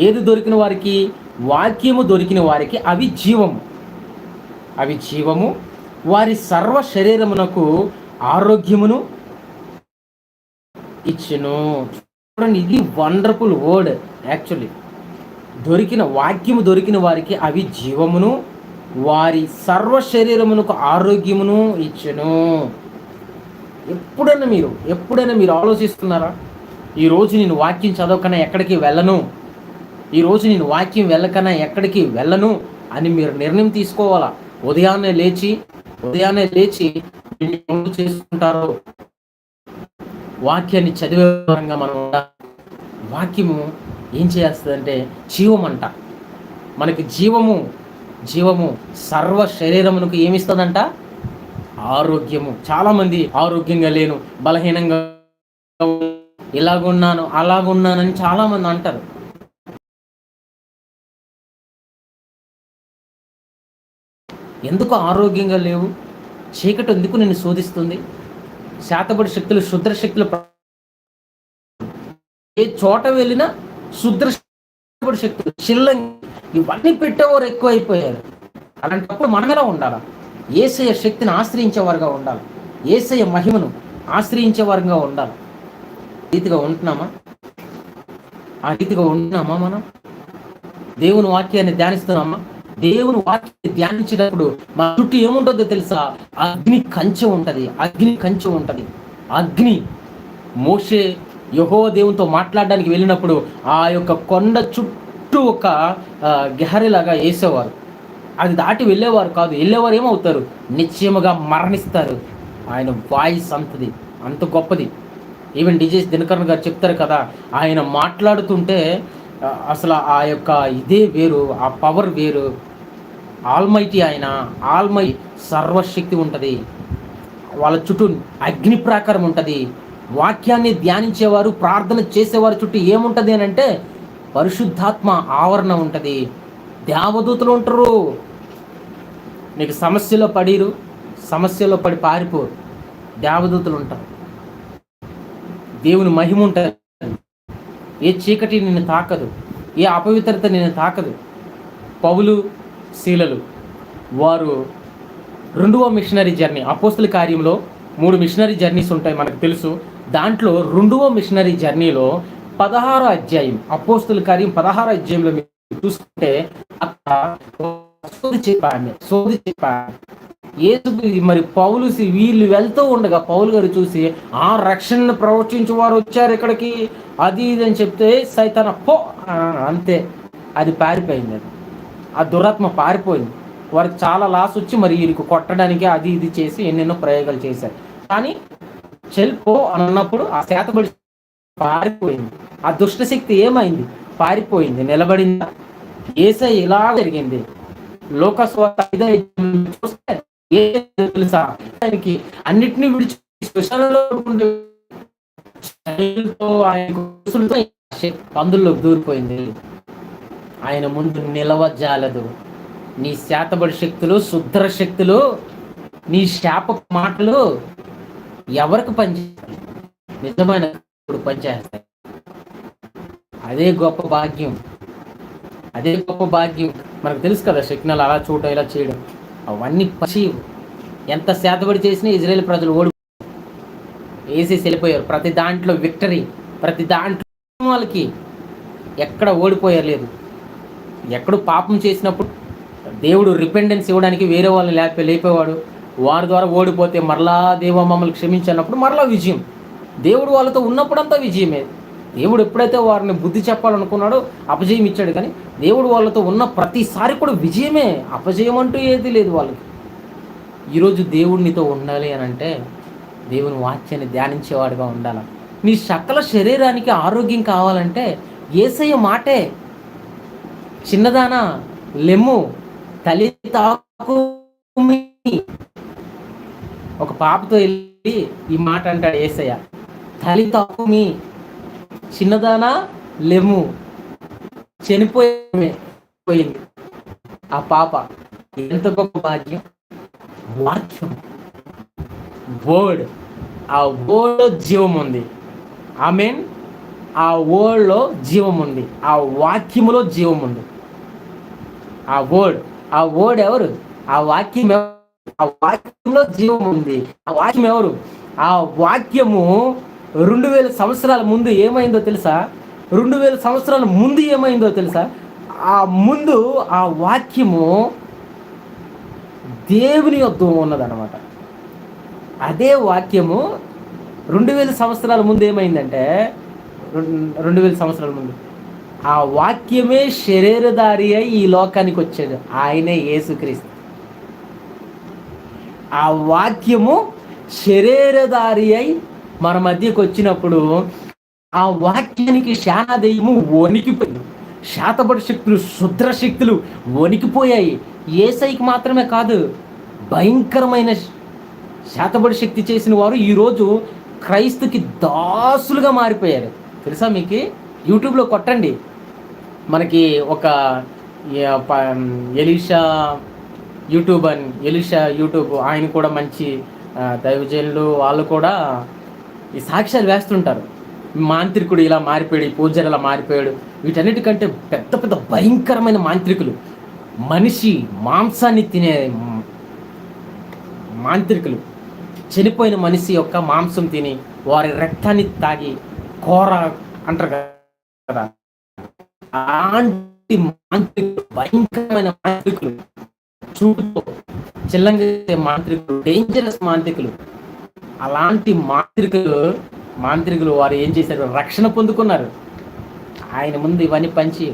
ఏది దొరికిన వారికి? వాక్యము దొరికిన వారికి అవి జీవము. వారి సర్వ శరీరమునకు ఆరోగ్యమును ఇచ్చెను. చూడండి, ఇది వండర్ఫుల్ వర్డ్. యాక్చువల్లీ వాక్యము దొరికిన వారికి అవి జీవమును వారి సర్వ శరీరమునకు ఆరోగ్యమును ఇచ్చెను. ఎప్పుడైనా మీరు ఆలోచిస్తున్నారా? ఈరోజు నేను వాక్యం చదవకన్నా ఎక్కడికి వెళ్ళను, ఈరోజు నేను వాక్యం వెళ్ళకన్నా ఎక్కడికి వెళ్ళను అని మీరు నిర్ణయం తీసుకోవాలా. ఉదయాన్నే లేచి చేసుకుంటారో వాక్యాన్ని చదివే పరంగా మనం వాక్యము ఏం చేస్తుందంటే జీవమంట, మనకి జీవము సర్వ శరీరమునకు ఏమిస్తుందంట? ఆరోగ్యము. చాలామంది ఆరోగ్యంగా లేను, బలహీనంగా, ఇలాగున్నాను అలాగున్నానని చాలామంది అంటారు. ఎందుకు ఆరోగ్యంగా లేవు? చీకటి ఎందుకు నిన్ను శోధిస్తుంది? శాతపడి శక్తులు, శుద్ర శక్తులు ఏ చోట వెళ్ళినా శుద్రపడి శక్తులు, చిల్లంగి, ఇవన్నీ పెట్టేవారు ఎక్కువైపోయారు. అలాంటప్పుడు మనం ఎలా ఉండాలా? యేసయ్య శక్తిని ఆశ్రయించేవారుగా ఉండాలి, యేసయ్య మహిమను ఆశ్రయించేవారుగా ఉండాలి. రీతిగా ఉంటున్నామా? ఆ రీతిగా ఉంటున్నామా? మనం దేవుని వాక్యాన్ని ధ్యానిస్తున్నామా? దేవుని వాక్యాన్ని ధ్యానించినప్పుడు మా చుట్టూ ఏముంటుందో తెలుసా? అగ్ని కంచె ఉంటుంది. అగ్ని. మోషే యెహోవా దేవునితో మాట్లాడడానికి వెళ్ళినప్పుడు ఆ యొక్క కొండ చుట్టూ ఒక గెహరిలాగా వేసేవారు. అది దాటి వెళ్ళేవారు కాదు. వెళ్ళేవారు ఏమవుతారు? నిశ్చయముగా మరణిస్తారు. ఆయన వాయిస్ అంత గొప్పది. ఈవెన్ డిజేస్ దినకరన్ గారు చెప్తారు కదా, ఆయన మాట్లాడుతుంటే అసలు ఆ యొక్క ఇదే వేరు, ఆ పవర్ వేరు. ఆల్మైటీ సర్వశక్తి ఉంటుంది. వాళ్ళ చుట్టూ అగ్ని ప్రాకారం ఉంటుంది. వాక్యాన్ని ధ్యానించేవారు, ప్రార్థన చేసేవారు చుట్టూ ఏముంటుంది అని అంటే పరిశుద్ధాత్మ ఆవరణ ఉంటుంది. దేవదూతలు ఉంటారు. నీకు సమస్యలో పడి పారిపోరు, దేవదూతలు ఉంటారు. దేవుని మహిమ ఉంటుంది. ఏ చీకటి నిన్ను తాకదు, ఏ అపవిత్రత నిన్ను తాకదు. పౌలు శీలలు వారు 2వ మిషనరీ జర్నీ, అపోస్తుల కార్యంలో 3 మిషనరీ జర్నీస్ ఉంటాయి మనకు తెలుసు. దాంట్లో 2వ మిషనరీ జర్నీలో 16వ అధ్యాయం, అపోస్తుల కార్యం 16వ అధ్యాయంలో మీరు చూసుకుంటే అక్కడ సోది చెప్పాను. మరి పౌలు వీళ్ళు వెళ్తూ ఉండగా పౌలు గారు చూసి ఆ రక్షణను ప్రవచించే వారు వచ్చారు ఇక్కడికి, అది ఇది అని చెప్తే సైతాన అంతే, అది పారిపోయింది. ఆ దురాత్మ పారిపోయింది. వారికి చాలా లాస్ వచ్చి మరి వీరికి కొట్టడానికి అది ఇది చేసి ఎన్నెన్నో ప్రయోగాలు చేశారు. కానీ చెల్పో అన్నప్పుడు ఆ శాతపడి పారిపోయింది. ఆ దుష్టశక్తి ఏమైంది? పారిపోయింది. నిలబడిందా? యేసయ్య ఇలా జరిగింది. లోకస్వార్త 5 చూస్తే తెలుసా, ఆయనకి అన్నిటినీ విడిచి పందుల్లోకి దూరిపోయింది. ఆయన ముందు నిలవజాలదు. నీ శాతబడి శక్తులు, శుద్ర శక్తులు, నీ శాప మాటలు ఎవరికి పనిచేస్తాయి? నిజమైన పనిచేస్తాయి. అదే గొప్ప భాగ్యం. మనకు తెలుసు కదా, శక్నాలు అలా చూడటం, ఇలా చేయడం, అవన్నీ ఎంత శాతబడి చేసినా ఇజ్రాయేల్ ప్రజలు వేసేసి వెళ్ళిపోయారు. ప్రతి దాంట్లో విక్టరీ, ప్రతి దాంట్లో వాళ్ళకి ఎక్కడ ఓడిపోయలేదు. ఎక్కడో పాపం చేసినప్పుడు దేవుడు రిపెండెన్స్ ఇవ్వడానికి వేరే వాళ్ళని లేపేవాడు. వారి ద్వారా ఓడిపోతే మరలా దేవ మమ్మల్ని క్షమించినప్పుడు మరలా విజయం. దేవుడు వాళ్ళతో ఉన్నప్పుడంతా విజయమే. దేవుడు ఎప్పుడైతే వారిని బుద్ధి చెప్పాలనుకున్నాడో అపజయం ఇచ్చాడు. కానీ దేవుడు వాళ్ళతో ఉన్న ప్రతిసారి కూడా విజయమే, అపజయం అంటూ ఏది లేదు వాళ్ళకి. ఈరోజు దేవుడు నీతో ఉండాలి అని అంటే దేవుని వాక్యాన్ని ధ్యానించేవాడుగా ఉండాలి. నీ సకల శరీరానికి ఆరోగ్యం కావాలంటే యేసయ్య మాటే. చిన్నదానా లెమ్ము, తల్లి తాకుమి. ఒక పాపతో వెళ్ళి ఈ మాట అంటాడు యేసయ్య, తల్లి తాకుమి, చిన్నదానా లెమ్ము. చనిపోయింది ఆ పాప. ఎంత గొప్ప భాగ్యం! వాక్యం, వర్డ్, ఆ వర్డ్లో జీవం ఉంది. ఆమేన్. ఆ వర్డ్లో జీవం ఉంది, ఆ వాక్యములో జీవం ఉంది. ఆ వర్డ్ ఎవరు? ఆ వాక్యం ఎవరు? ఆ వాక్యంలో జీవం ఉంది. ఆ వాక్యం ఎవరు? ఆ వాక్యము 2000 సంవత్సరాల ముందు ఏమైందో తెలుసా? 2000 సంవత్సరాల ముందు ఏమైందో తెలుసా? ఆ ముందు ఆ వాక్యము దేవుని యొద్ద ఉన్నదన్నమాట. అదే వాక్యము 2000 సంవత్సరాల ముందు ఏమైందంటే, 2000 సంవత్సరాల ముందు ఆ వాక్యమే శరీరధారి అయి ఈ లోకానికి వచ్చాడు. ఆయనే యేసుక్రీస్తు. ఆ వాక్యము శరీరధారి అయి మన మధ్యకు వచ్చినప్పుడు ఆ వాక్యానికి శానాదయము వణికిపోయింది. శాతపడి శక్తులు, శుద్ర శక్తులు వణికిపోయాయి. యేసయ్యకి మాత్రమే కాదు, భయంకరమైన శాతపడి శక్తి చేసిన వారు ఈరోజు క్రైస్తుకి దాసులుగా మారిపోయారు. తెలుసా మీకు? యూట్యూబ్లో కొట్టండి, మనకి ఒక ఎలీషా యూట్యూబ్ ఆయన కూడా మంచి దైవజనులు, వాళ్ళు కూడా ఈ సాక్ష్యాలు వేస్తుంటారు. మాంత్రికుడు ఇలా మారిపోయాడు, పూజారి ఇలా మారిపోయాడు. వీటన్నిటికంటే పెద్ద పెద్ద భయంకరమైన మాంత్రికులు, మనిషి మాంసాన్ని తినే మాంత్రికులు, చనిపోయిన మనిషి యొక్క మాంసం తిని వారి రక్తాన్ని తాగి కోర అంటారు కదా, అలాంటి మాంత్రికులు, భయంకరమైన మాంత్రికులు, చూపుతో చిల్లంగే మాంత్రికులు, డేంజరస్ మాంత్రికులు, అలాంటి మాంత్రికులు వారు ఏం చేశారు? రక్షణ పొందుకున్నారు. ఆయన ముందు ఇవన్నీ పంచి,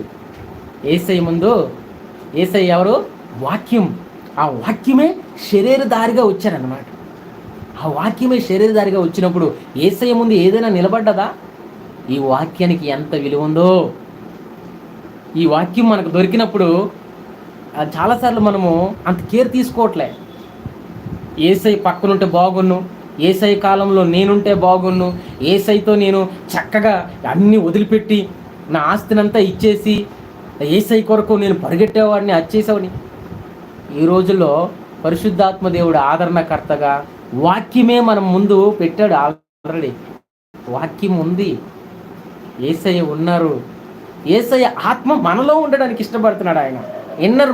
యేసయ్య ముందు, యేసయ్య ఎవరు? వాక్యం. ఆ వాక్యమే శరీరధారిగా వచ్చారన్నమాట. ఆ వాక్యమే శరీరధారిగా వచ్చినప్పుడు యేసయ్య ముందు ఏదైనా నిలబడ్డదా? ఈ వాక్యానికి ఎంత విలువ ఉందో! ఈ వాక్యం మనకు దొరికినప్పుడు చాలాసార్లు మనము అంత కేర్ తీసుకోవట్లే. యేసయ్య పక్కనుంటే బాగున్ను, యేసయ్య కాలంలో నేనుంటే బాగున్ను, యేసయ్యతో నేను చక్కగా అన్నీ వదిలిపెట్టి నా ఆస్తినంతా ఇచ్చేసి యేసయ్య కొరకు నేను పరిగెట్టేవాడిని, వచ్చేసేవాడిని. ఈ రోజుల్లో పరిశుద్ధాత్మ దేవుడు ఆదరణకర్తగా వాక్యమే మనం ముందు పెట్టాడు. ఆల్రెడీ వాక్యం ఉంది, యేసయ్య ఉన్నారు. యేసయ్య ఆత్మ మనలో ఉండడానికి ఇష్టపడుతున్నాడు. ఆయన ఇన్నర్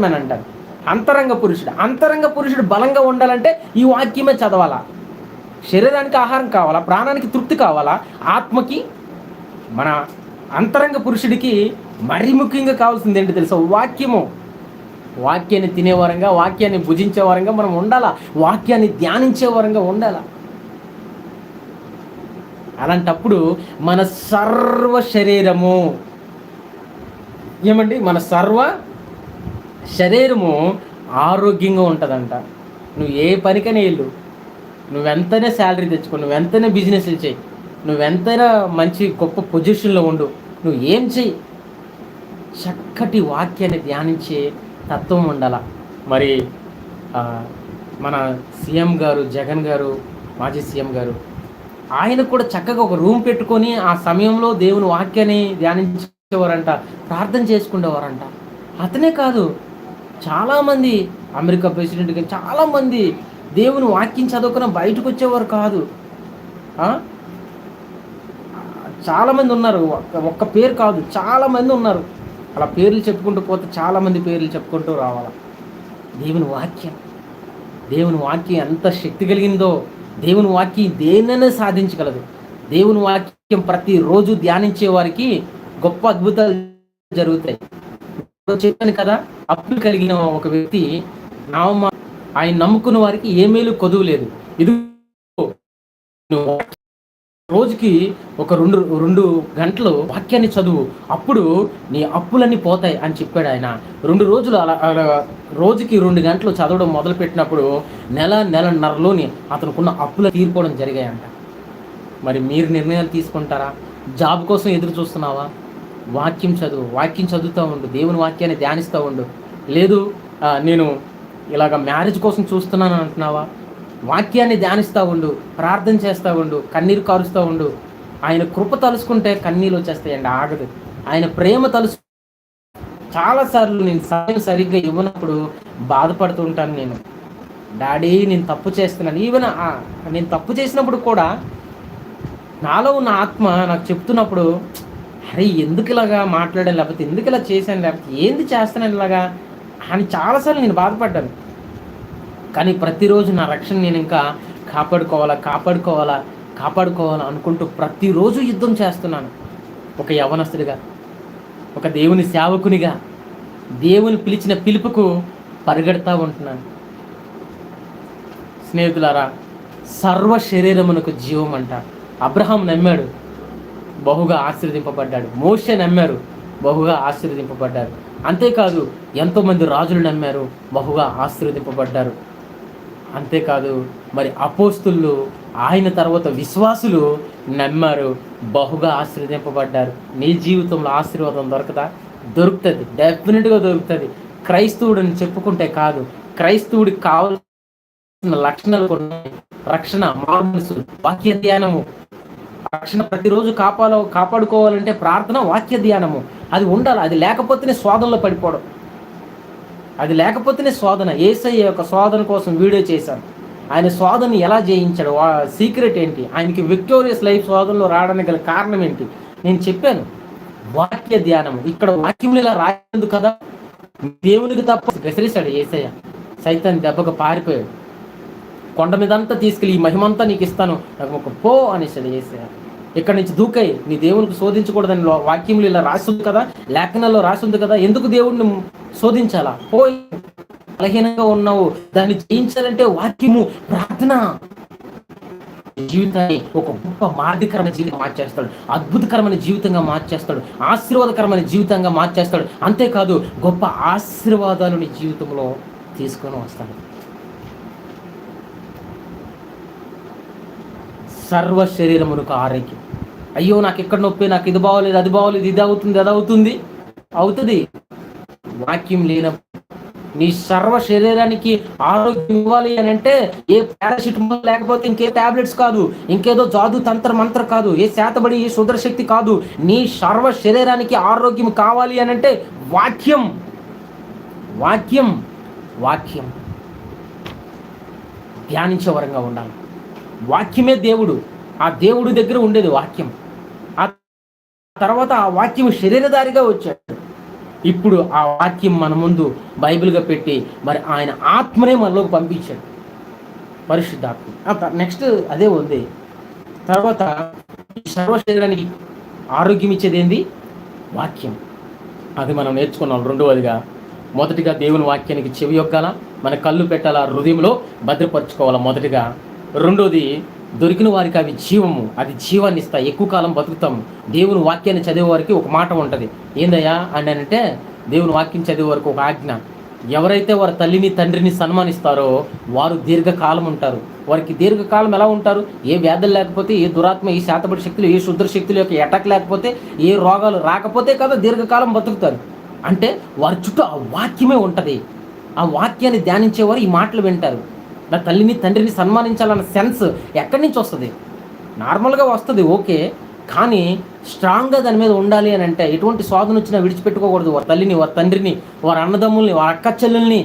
మ్యాన్ అంటారు, అంతరంగ పురుషుడు బలంగా ఉండాలంటే ఈ వాక్యమే చదవాలా. శరీరానికి ఆహారం కావాలా, ప్రాణానికి తృప్తి కావాలా, ఆత్మకి, మన అంతరంగ పురుషుడికి మరీ ముఖ్యంగా కావాల్సింది ఏంటి తెలుసా? వాక్యము. వాక్యాన్ని తినేవారంగా, వాక్యాన్ని భుజించేవారంగా మనం ఉండాలా, వాక్యాన్ని ధ్యానించేవారంగా ఉండాలా. అలాంటప్పుడు మన సర్వ శరీరము ఏమండి, మన సర్వ శరీరము ఆరోగ్యంగా ఉంటుందంట. నువ్వు ఏ పనికైనా వెళ్ళు, నువ్వెంతైనా శాలరీ తెచ్చుకో, నువ్వెంతైనా బిజినెస్లు చేయి, నువ్వెంతైనా మంచి గొప్ప పొజిషన్లో ఉండు, నువ్వు ఏం చెయ్యి, చక్కటి వాక్యాన్ని ధ్యానించే తత్వం ఉండాల. మరి మన సీఎం గారు, జగన్ గారు, మాజీ సీఎం గారు, ఆయన కూడా చక్కగా ఒక రూమ్ పెట్టుకొని ఆ సమయంలో దేవుని వాక్యాన్ని ధ్యానించేవారంట, ప్రార్థన చేసుకునేవారంట. అతనే కాదు, చాలామంది అమెరికా ప్రెసిడెంట్ కానీ చాలామంది దేవుని వాక్యం చదువుకున్న బయటకు వచ్చేవారు కాదు. చాలామంది ఉన్నారు, ఒక్క పేరు కాదు, చాలామంది ఉన్నారు. అలా పేర్లు చెప్పుకుంటూ పోతే చాలామంది పేర్లు చెప్పుకుంటూ రావాలి. దేవుని వాక్యం ఎంత శక్తి కలిగిందో, దేవుని వాక్యం దేన్నైనా సాధించగలదు. దేవుని వాక్యం ప్రతిరోజు ధ్యానించే వారికి గొప్ప అద్భుతాలు జరుగుతాయి. చెప్పాను కదా, అప్పులు కలిగిన ఒక వ్యక్తి, ఆయన నమ్ముకున్న వారికి ఏ మేలు కొదువు లేదు. ఇది రోజుకి ఒక రెండు గంటలు వాక్యాన్ని చదువు, అప్పుడు నీ అప్పులన్నీ పోతాయి అని చెప్పాడు ఆయన. 2 రోజులు అలా రోజుకి 2 గంటలు చదవడం మొదలుపెట్టినప్పుడు నెలన్నరలోని అతనుకున్న అప్పులు తీరిపోవడం జరిగాయంట. మరి మీరు నిర్ణయాలు తీసుకుంటారా? జాబ్ కోసం ఎదురు చూస్తున్నావా? వాక్యం చదువుతూ ఉండు, దేవుని వాక్యాన్ని ధ్యానిస్తూ ఉండు. లేదు నేను ఇలాగ మ్యారేజ్ కోసం చూస్తున్నాను అంటున్నావా? వాక్యాన్ని ధ్యానిస్తూ ఉండు, ప్రార్థన చేస్తూ ఉండు, కన్నీరు కారుస్తూ ఉండు. ఆయన కృప తలుసుకుంటే కన్నీళ్ళు వచ్చేస్తాయండి, ఆగదు. ఆయన ప్రేమ చాలాసార్లు నేను సమయం సరిగ్గా ఇవ్వనప్పుడు బాధపడుతూ ఉంటాను. నేను డాడీ నేను తప్పు చేస్తున్నాను, ఈవెన్ నేను తప్పు చేసినప్పుడు కూడా నాలో ఉన్న ఆత్మ నాకు చెప్తున్నప్పుడు, అరే ఎందుకు ఇలాగా మాట్లాడాను, లేకపోతే ఎందుకు ఇలా చేశాను, లేకపోతే ఏంది చేస్తున్నాను ఇలాగా అని చాలాసార్లు నేను బాధపడ్డాను. కానీ ప్రతిరోజు నా రక్షణ నేను ఇంకా కాపాడుకోవాలా అనుకుంటూ ప్రతిరోజు యుద్ధం చేస్తున్నాను. ఒక యవ్వనస్తుడిగా, ఒక దేవుని సేవకునిగా దేవుని పిలిచిన పిలుపుకు పరిగెడతా ఉంటున్నాను. స్నేహితులారా, సర్వ శరీరమునకు జీవం అంట. అబ్రహాం నమ్మాడు, బహుగా ఆశీర్వదింపబడ్డాడు. మోషే నమ్మారు, బహుగా ఆశీర్వదింపబడ్డారు. అంతేకాదు ఎంతోమంది రాజులు నమ్మారు, బహుగా ఆశీర్వదింపబడ్డారు. అంతేకాదు మరి అపోస్తులు, ఆయన తర్వాత విశ్వాసులు నమ్మారు, బహుగా ఆశీర్వదింపబడ్డారు. నీ జీవితంలో ఆశీర్వాదం దొరకదా? దొరుకుతుంది, డెఫినెట్గా దొరుకుతుంది. క్రైస్తవుడిని చెప్పుకుంటే కాదు, క్రైస్తవుడికి కావాల్సిన లక్షణాలు కొన్ని: రక్షణ, మారుమనసు, వాక్య ధ్యానము. రక్షణ ప్రతిరోజు కాపాడుకోవాలంటే ప్రార్థన, వాక్య ధ్యానము అది ఉండాలి. అది లేకపోతేనే శోధనలో పడిపోవడం, అది లేకపోతేనే శోధన. యేసయ్య యొక్క శోధన కోసం వీడియో చేశాను. ఆయన శోధన ఎలా జయించాడు, సీక్రెట్ ఏంటి, ఆయనకి విక్టోరియస్ లైఫ్ శోధనలో రావడానికి గల కారణం ఏంటి నేను చెప్పాను. వాక్య ధ్యానము. ఇక్కడ వాక్యములు ఇలా రాయదు కదా, దేవునికి తప్ప విసిరేశాడు యేసయ్య. సైతాన్ని దెబ్బకు పారిపోయాడు. కొండ మీదంతా తీసుకెళ్ళి ఈ మహిమంతా నీకు ఇస్తాను, నాకు ఒక పో అనేసాడు యేసయ్య. ఇక్కడ నుంచి దూకాయి, నీ దేవునికి శోధించకూడదని వాక్యములు ఇలా రాసింది కదా, లేఖనాల్లో రాసింది కదా, ఎందుకు దేవుడిని శోధించాలా? పోయి బలహీనంగా ఉన్నావు, దాన్ని జయించాలంటే వాక్యము, ప్రార్థన జీవితాన్ని ఒక గొప్ప మార్గకరమైన జీవితంగా మార్చేస్తాడు, అద్భుతకరమైన జీవితంగా మార్చేస్తాడు, ఆశీర్వాదకరమైన జీవితంగా మార్చేస్తాడు. అంతేకాదు గొప్ప ఆశీర్వాదాలు నీ జీవితంలో తీసుకొని వస్తాడు. సర్వ శరీరమునకు ఆరోగ్యం. అయ్యో నాకు ఎక్కడ నొప్పి, నాకు ఇది బాగోలేదు, అది బాగోలేదు, ఇది అవుతుంది, అది అవుతుంది. అవుతుంది. వాక్యం లేనప్పుడు నీ సర్వ శరీరానికి ఆరోగ్యం ఇవ్వాలి అని అంటే ఏ పారాసిటమాల్ లేకపోతే ఇంకే టాబ్లెట్స్ కాదు, ఇంకేదో జాదు తంత్ర మంత్ర కాదు, ఏ శాతబడి, ఏ శుద్రశక్తి కాదు. నీ సర్వ శరీరానికి ఆరోగ్యం కావాలి అని అంటే వాక్యం, వాక్యం, వాక్యం ధ్యానించే వరంగా ఉండాలి. వాక్యమే దేవుడు. ఆ దేవుడి దగ్గర ఉండేది వాక్యం. ఆ తర్వాత ఆ వాక్యం శరీరధారిగా వచ్చాడు. ఇప్పుడు ఆ వాక్యం మన ముందు బైబిల్గా పెట్టి మరి ఆయన ఆత్మనే మనలోకి పంపించాడు, పరిశుద్ధాత్మ. నెక్స్ట్ అదే ఉంది. తర్వాత సర్వ శరీరానికి ఆరోగ్యం ఇచ్చేది ఏంది? వాక్యం. అది మనం నేర్చుకున్నాం. రెండవదిగా, మొదటిగా దేవుని వాక్యానికి చెవి యొక్కాలా, మన కళ్ళు పెట్టాలా, హృదయంలో భద్రపరచుకోవాలా మొదటిగా. రెండోది, దొరికిన వారికి అవి జీవము, అది జీవాన్ని ఇస్తాయి, ఎక్కువ కాలం బతుకుతాము. దేవుని వాక్యాన్ని చదివే వారికి ఒక మాట ఉంటుంది, ఏందయ్యా అని అంటే, దేవుని వాక్యం చదివే వారికి ఒక ఆజ్ఞ: ఎవరైతే వారి తల్లిని తండ్రిని సన్మానిస్తారో వారు దీర్ఘకాలం ఉంటారు. వారికి దీర్ఘకాలం ఎలా ఉంటారు? ఏ వ్యాధులు లేకపోతే, ఏ దురాత్మ, ఏ శాతబడి శక్తులు, ఏ శుద్ర శక్తుల యొక్క అటాక్ లేకపోతే, ఏ రోగాలు రాకపోతే కదా దీర్ఘకాలం బతుకుతారు. అంటే వారి చుట్టూ ఆ వాక్యమే ఉంటుంది. ఆ వాక్యాన్ని ధ్యానించేవారు ఈ మాటలు వింటారు. నా తల్లిని తండ్రిని సన్మానించాలన్న సెన్స్ ఎక్కడి నుంచి వస్తుంది? నార్మల్గా వస్తుంది, ఓకే. కానీ స్ట్రాంగ్గా దాని మీద ఉండాలి అని అంటే ఎటువంటి శోధన వచ్చినా విడిచిపెట్టుకోకూడదు. వారి తల్లిని, వారి తండ్రిని, వారి అన్నదమ్ముల్ని, వారి అక్క చెల్లెల్ని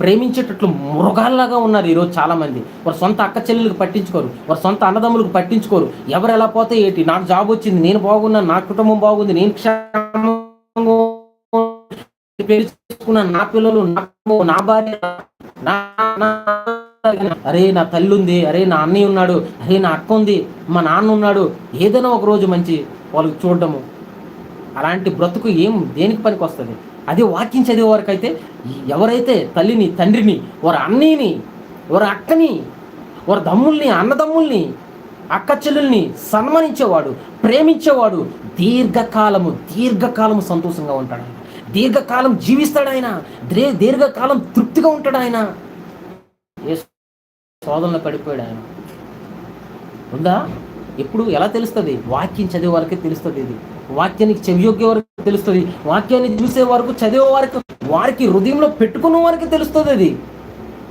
ప్రేమించేటట్లు మృగాల్లాగా ఉన్నారు ఈరోజు చాలామంది. వారి సొంత అక్క చెల్లెలకు పట్టించుకోరు, వారి సొంత అన్నదమ్ములకు పట్టించుకోరు. ఎవరు ఎలా పోతే ఏంటి, నాకు జాబ్ వచ్చింది, నేను బాగున్నాను, నా కుటుంబం బాగుంది, నేను క్షేమంగా పెళ్లి చేసుకున్నాను, నా పిల్లలు, నా భార్య, అరే నా తల్లి ఉంది, అరే నా అన్నయ్య ఉన్నాడు, అరే నా అక్క ఉంది, మా నాన్న ఉన్నాడు, ఏదైనా ఒక రోజు మంచి వాళ్ళకి చూడటము. అలాంటి బ్రతుకు దేనికి పనికి వస్తుంది? అదే వాక్యం చదివే వారికి అయితే, ఎవరైతే తల్లిని తండ్రిని, వారి అన్నయ్యని, వారి అక్కని, వారి దమ్ముల్ని, అన్నదమ్ముల్ని, అక్క చెల్లెల్ని సన్మానించేవాడు, ప్రేమించేవాడు దీర్ఘకాలము సంతోషంగా ఉంటాడు ఆయన. దీర్ఘకాలం జీవిస్తాడు ఆయన. దీర్ఘకాలం తృప్తిగా ఉంటాడు ఆయన. ఏ శోధనలో పడిపోయాడు ఆయన ఉందా? ఎప్పుడు ఎలా తెలుస్తుంది? వాక్యం చదివే వారికి తెలుస్తుంది. ఇది వాక్యానికి చెవియొగ్గే వారికి తెలుస్తుంది. వాక్యాన్ని చూసే వరకు, చదివే వారికి హృదయంలో పెట్టుకున్న వారికి తెలుస్తుంది. అది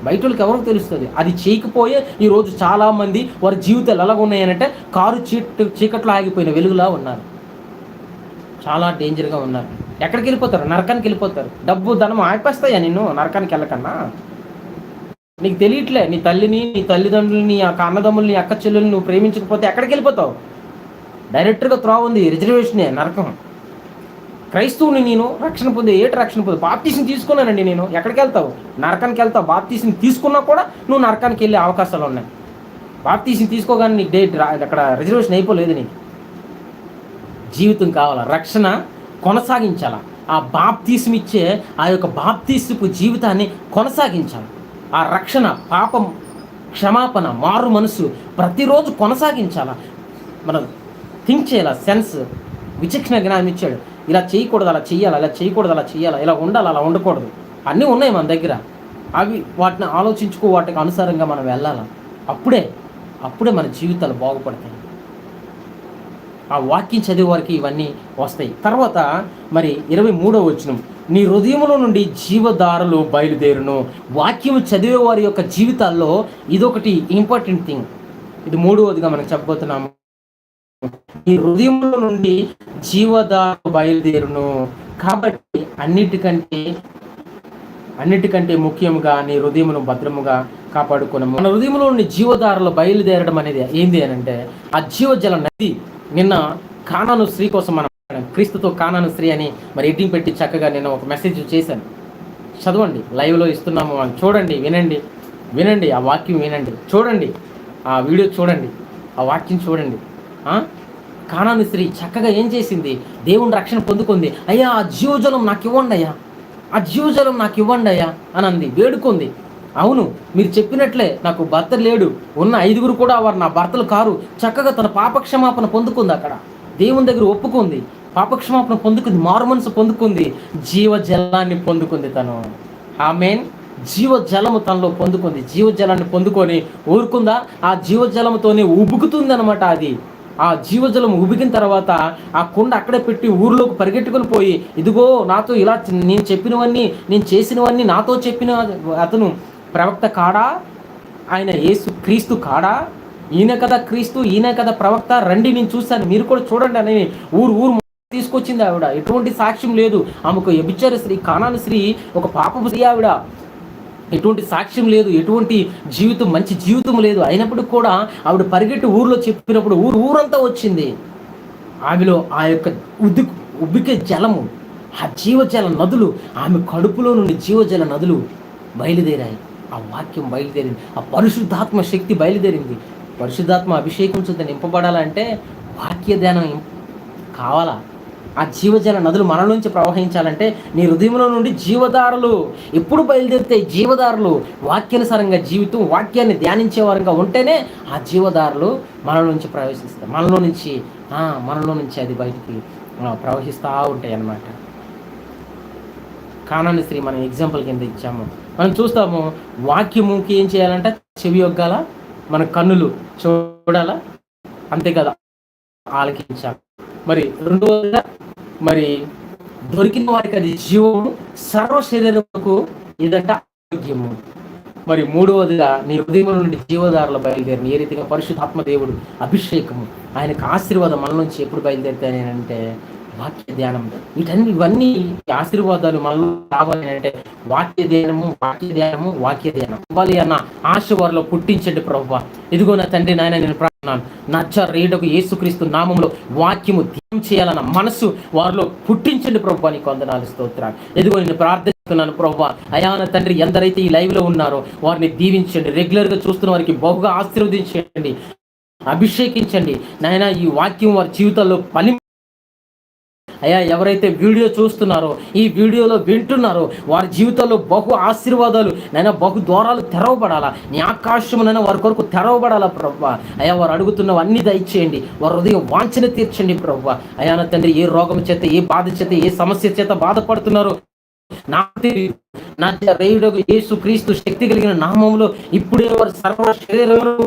బయట వాళ్ళకి ఎవరికి తెలుస్తుంది? అది చేయకపోయే ఈరోజు చాలామంది వారి జీవితాలు ఎలాగ ఉన్నాయనంటే కారు చీకట్లో ఆగిపోయిన వెలుగులా ఉన్నారు. చాలా డేంజర్గా ఉన్నారు. ఎక్కడికి వెళ్ళిపోతారు? నరకానికి వెళ్ళిపోతారు. డబ్బు ధనం ఆపేస్తాయా నిన్ను నరకానికి వెళ్ళకన్నా? నీకు తెలియట్లే. నీ తల్లిని, నీ తల్లిదండ్రులని, ఆ అన్నదమ్ముల్ని, అక్క చెల్లెల్ని నువ్వు ప్రేమించకపోతే ఎక్కడికి వెళ్ళిపోతావు? డైరెక్ట్గా త్రోవ ఉంది, రిజర్వేషనే, నరకం. క్రైస్తవుని నేను, రక్షణ పొందే రక్షణ పొందే బాప్తీసం తీసుకున్నానండి నేను. ఎక్కడికి వెళ్తావు? నరకానికి వెళ్తావు. బాప్తీసం తీసుకున్నా కూడా నువ్వు నరకానికి వెళ్ళే అవకాశాలు ఉన్నాయి. బాప్తీసం తీసుకోగానే నీకు అక్కడ రిజర్వేషన్ అయిపోలేదు. నీకు జీవితం కావాలా? రక్షణ కొనసాగించాలి. ఆ బాప్తీసం ఇచ్చే ఆ యొక్క బాప్తీసపు జీవితాన్ని కొనసాగించాలి. ఆ రక్షణ, పాపం క్షమాపణ, మారు మనసు ప్రతిరోజు కొనసాగించాలి. మనం థింక్ చేయాలి. సెన్స్, విచక్షణ జ్ఞానం ఇచ్చాడు. ఇలా చేయకూడదు, అలా చెయ్యాలి, ఇలా చేయకూడదు, అలా చెయ్యాలి, ఇలా ఉండాలి, అలా ఉండకూడదు, అన్నీ ఉన్నాయి మన దగ్గర. అవి వాటిని ఆలోచించుకో, వాటికి అనుసారంగా మనం వెళ్ళాలి. అప్పుడే మన జీవితాలు బాగుపడతాయి. ఆ వాక్యం చదివే వారికి ఇవన్నీ వస్తాయి. తర్వాత మరి 23వ వచనం, నీ హృదయములో నుండి జీవధారలు బయలుదేరును. వాక్యము చదివే వారి యొక్క జీవితాల్లో ఇదొకటి ఇంపార్టెంట్ థింగ్. ఇది 3వదిగా మనం చెప్పబోతున్నాము. ఈ హృదయంలో నుండి జీవధారలు బయలుదేరును. కాబట్టి అన్నిటికంటే ముఖ్యంగా నీ హృదయమును భద్రముగా కాపాడుకున్నాము. మన హృదయంలో నుండి జీవధారలు బయలుదేరడం అనేది ఏంది అని అంటే ఆ జీవజల నది. నిన్న కానాను స్త్రీ కోసం మనం క్రీస్తుతో కానాను స్త్రీ అని మరి ఎడ్డింగ్ పెట్టి చక్కగా నేను ఒక మెసేజ్ చేశాను. చదవండి, లైవ్లో ఇస్తున్నాము. చూడండి, వినండి, ఆ వాక్యం వినండి, చూడండి, ఆ వీడియో చూడండి, ఆ వాక్యం చూడండి. కానాను స్త్రీ చక్కగా ఏం చేసింది? దేవుని రక్షణ పొందుకుంది. అయ్యా ఆ జీవజలం నాకు ఇవ్వండి అయ్యా, ఆ జీవజలం నాకు ఇవ్వండి అయ్యా అని అంది, వేడుకుంది. అవును, మీరు చెప్పినట్లే నాకు భర్త లేడు, ఉన్న 5గురు కూడా వారు నా భర్తలు కారు. చక్కగా తన పాపక్షమాపణ పొందుకుంది. అక్కడ దేవుని దగ్గర ఒప్పుకుంది, పాపక్షమాపణ పొందుకుంది, మారు మనసు పొందుకుంది, జీవజలాన్ని పొందుకుంది. తను ఆమేన్. జీవజలము తనలో పొందుకుంది. జీవజలాన్ని పొందుకొని ఊరుకుందా? ఆ జీవజలంతోనే ఉబుకుతుంది అనమాట. అది ఆ జీవజలం ఉబికిన తర్వాత ఆ కుండ అక్కడే పెట్టి ఊర్లోకి పరిగెట్టుకుని పోయి, ఇదిగో నాతో ఇలా నేను చెప్పినవన్నీ, నేను చేసినవన్నీ నాతో చెప్పిన అతను ప్రవక్త కాడా? ఆయన యేసు క్రీస్తు కాడా? ఈయన కదా క్రీస్తు, ఈయన కదా ప్రవక్త, రండి నేను చూశాను, మీరు కూడా చూడండి అని ఊరు తీసుకొచ్చింది ఆవిడ. ఎటువంటి సాక్ష్యం లేదు. ఆమెకు వ్యభిచార స్త్రీ, కానాను స్త్రీ, ఒక పాపపు స్త్రీ ఆవిడ. ఎటువంటి సాక్ష్యం లేదు, ఎటువంటి జీవితం, మంచి జీవితం లేదు. అయినప్పటికి కూడా ఆవిడ పరిగెట్టి ఊర్లో చెప్పినప్పుడు ఊరంతా వచ్చింది. ఆమెలో ఆ యొక్క ఉబ్బికే జలము, ఆ జీవజల నదులు, ఆమె కడుపులో నుండి జీవజల నదులు బయలుదేరాయి. ఆ వాక్యం బయలుదేరింది. ఆ పరిశుద్ధాత్మ శక్తి బయలుదేరింది. పరిశుద్ధాత్మ అభిషేకం చూద్ద నింపబడాలంటే వాక్య ధ్యానం కావాలా? ఆ జీవజల నదులు మన నుంచి ప్రవహించాలంటే నీ హృదయంలో నుండి జీవధారలు ఎప్పుడు బయలుదేరితే జీవధారలు వాక్యానుసారంగా జీవితం, వాక్యాన్ని ధ్యానించే వారంగా ఉంటేనే ఆ జీవధారలు మనలో నుంచి ప్రవేశిస్తాయి. మనలో నుంచి అది బయటికి ప్రవహిస్తూ ఉంటాయి అన్నమాట. కానాను స్త్రీ మనం ఎగ్జాంపుల్ కింద ఇచ్చాము. మనం చూస్తాము, వాక్యముకి ఏం చేయాలంటే చెవి యొగ్గాల, మన కన్నులు చూడాలా, అంతే కదా, ఆలకించాలి. మరి రెండవదిగా మరి దొరికిన వారికి అది జీవము, సర్వ శరీరముకు ఇదంటే ఆరోగ్యము. మరి మూడవదిగా నీ హృదయం నుండి జీవధారలు బయలుదేరిన ఏ రీతిగా పరిశుద్ధాత్మ దేవుడు అభిషేకము, ఆయనకు ఆశీర్వాదం మన నుంచి ఎప్పుడు బయలుదేరుతాయి అంటే వాక్య ధ్యానం. ఇవన్నీ ఆశీర్వాదాలు మనలో రావాలి అంటే వాక్య ధ్యానము ఇవ్వాలి అన్న ఆశ వారిలో పుట్టించండి ప్రభువా. ఇదిగో నా తండ్రి, నాయన నేను ప్రార్థన నజరేయుడగు యేసుక్రీస్తు నామములో వాక్యము ధ్యానం చేయాలన్న మనసు వారిలో పుట్టించండి ప్రభువా. నీకు వందనాలు, స్తోత్రాలు. ఇదిగో నేను ప్రార్థిస్తున్నాను ప్రభువా. అయా నా తండ్రి, ఎందరైతే ఈ లైవ్ లో ఉన్నారో వారిని దీవించండి. రెగ్యులర్ గా చూస్తున్న వారికి బహుగా ఆశీర్వదించండి, అభిషేకించండి నాయన. ఈ వాక్యం వారి జీవితాల్లో అయ్యా, ఎవరైతే వీడియో చూస్తున్నారో, ఈ వీడియోలో వింటున్నారో వారి జీవితంలో బహు ఆశీర్వాదాలు నైనా, బహు ద్వారాలు తెరవబడాలా, నీ ఆకాశమునైనా వారి కొరకు తెరవబడాలా ప్రభువా. అయ్యా, వారు అడుగుతున్నవన్నీ దయచేయండి, వారి హృదయం వాంఛన తీర్చండి ప్రభువా. అయ్యా నా తండ్రి, ఏ రోగం చేత, ఏ బాధ చేత, ఏ సమస్య చేత బాధపడుతున్నారో నజరేయుడగు యేసుక్రీస్తు శక్తి కలిగిన నామములో ఇప్పుడే వారి సర్వ శరీరమును